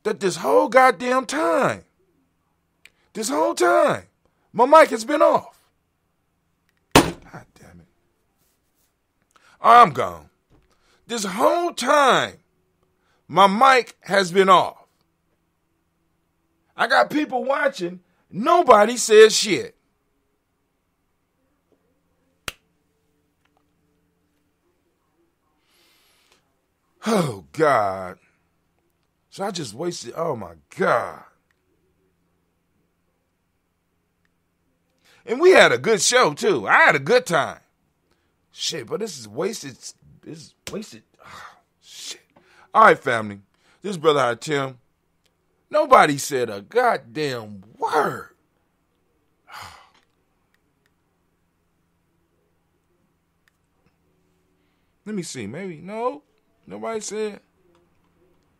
that this whole goddamn time, my mic has been off. God damn it. I'm gone. This whole time, my mic has been off. I got people watching. Nobody says shit. Oh, God. So I just wasted, oh, my God. And we had a good show, too. I had a good time. Shit, but this is wasted. This is wasted. Oh, shit. All right, family. This is Brother High Tim. Nobody said a goddamn word. Let me see. Maybe. No. Nobody said.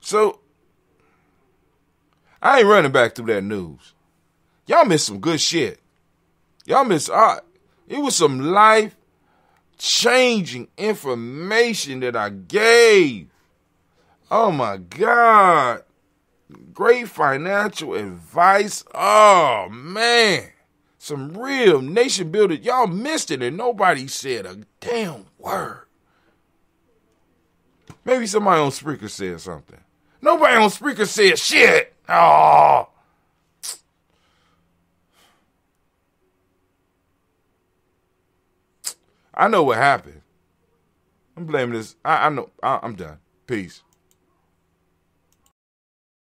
So, I ain't running back through that news. Y'all missed some good shit. Y'all missed, it was some life-changing information that I gave. Oh, my God. Great financial advice. Oh, man. Some real nation building. Y'all missed it and nobody said a damn word. Maybe somebody on Spreaker said something. Nobody on Spreaker said shit. Oh. I know what happened. I'm blaming this. I know. I'm done. Peace.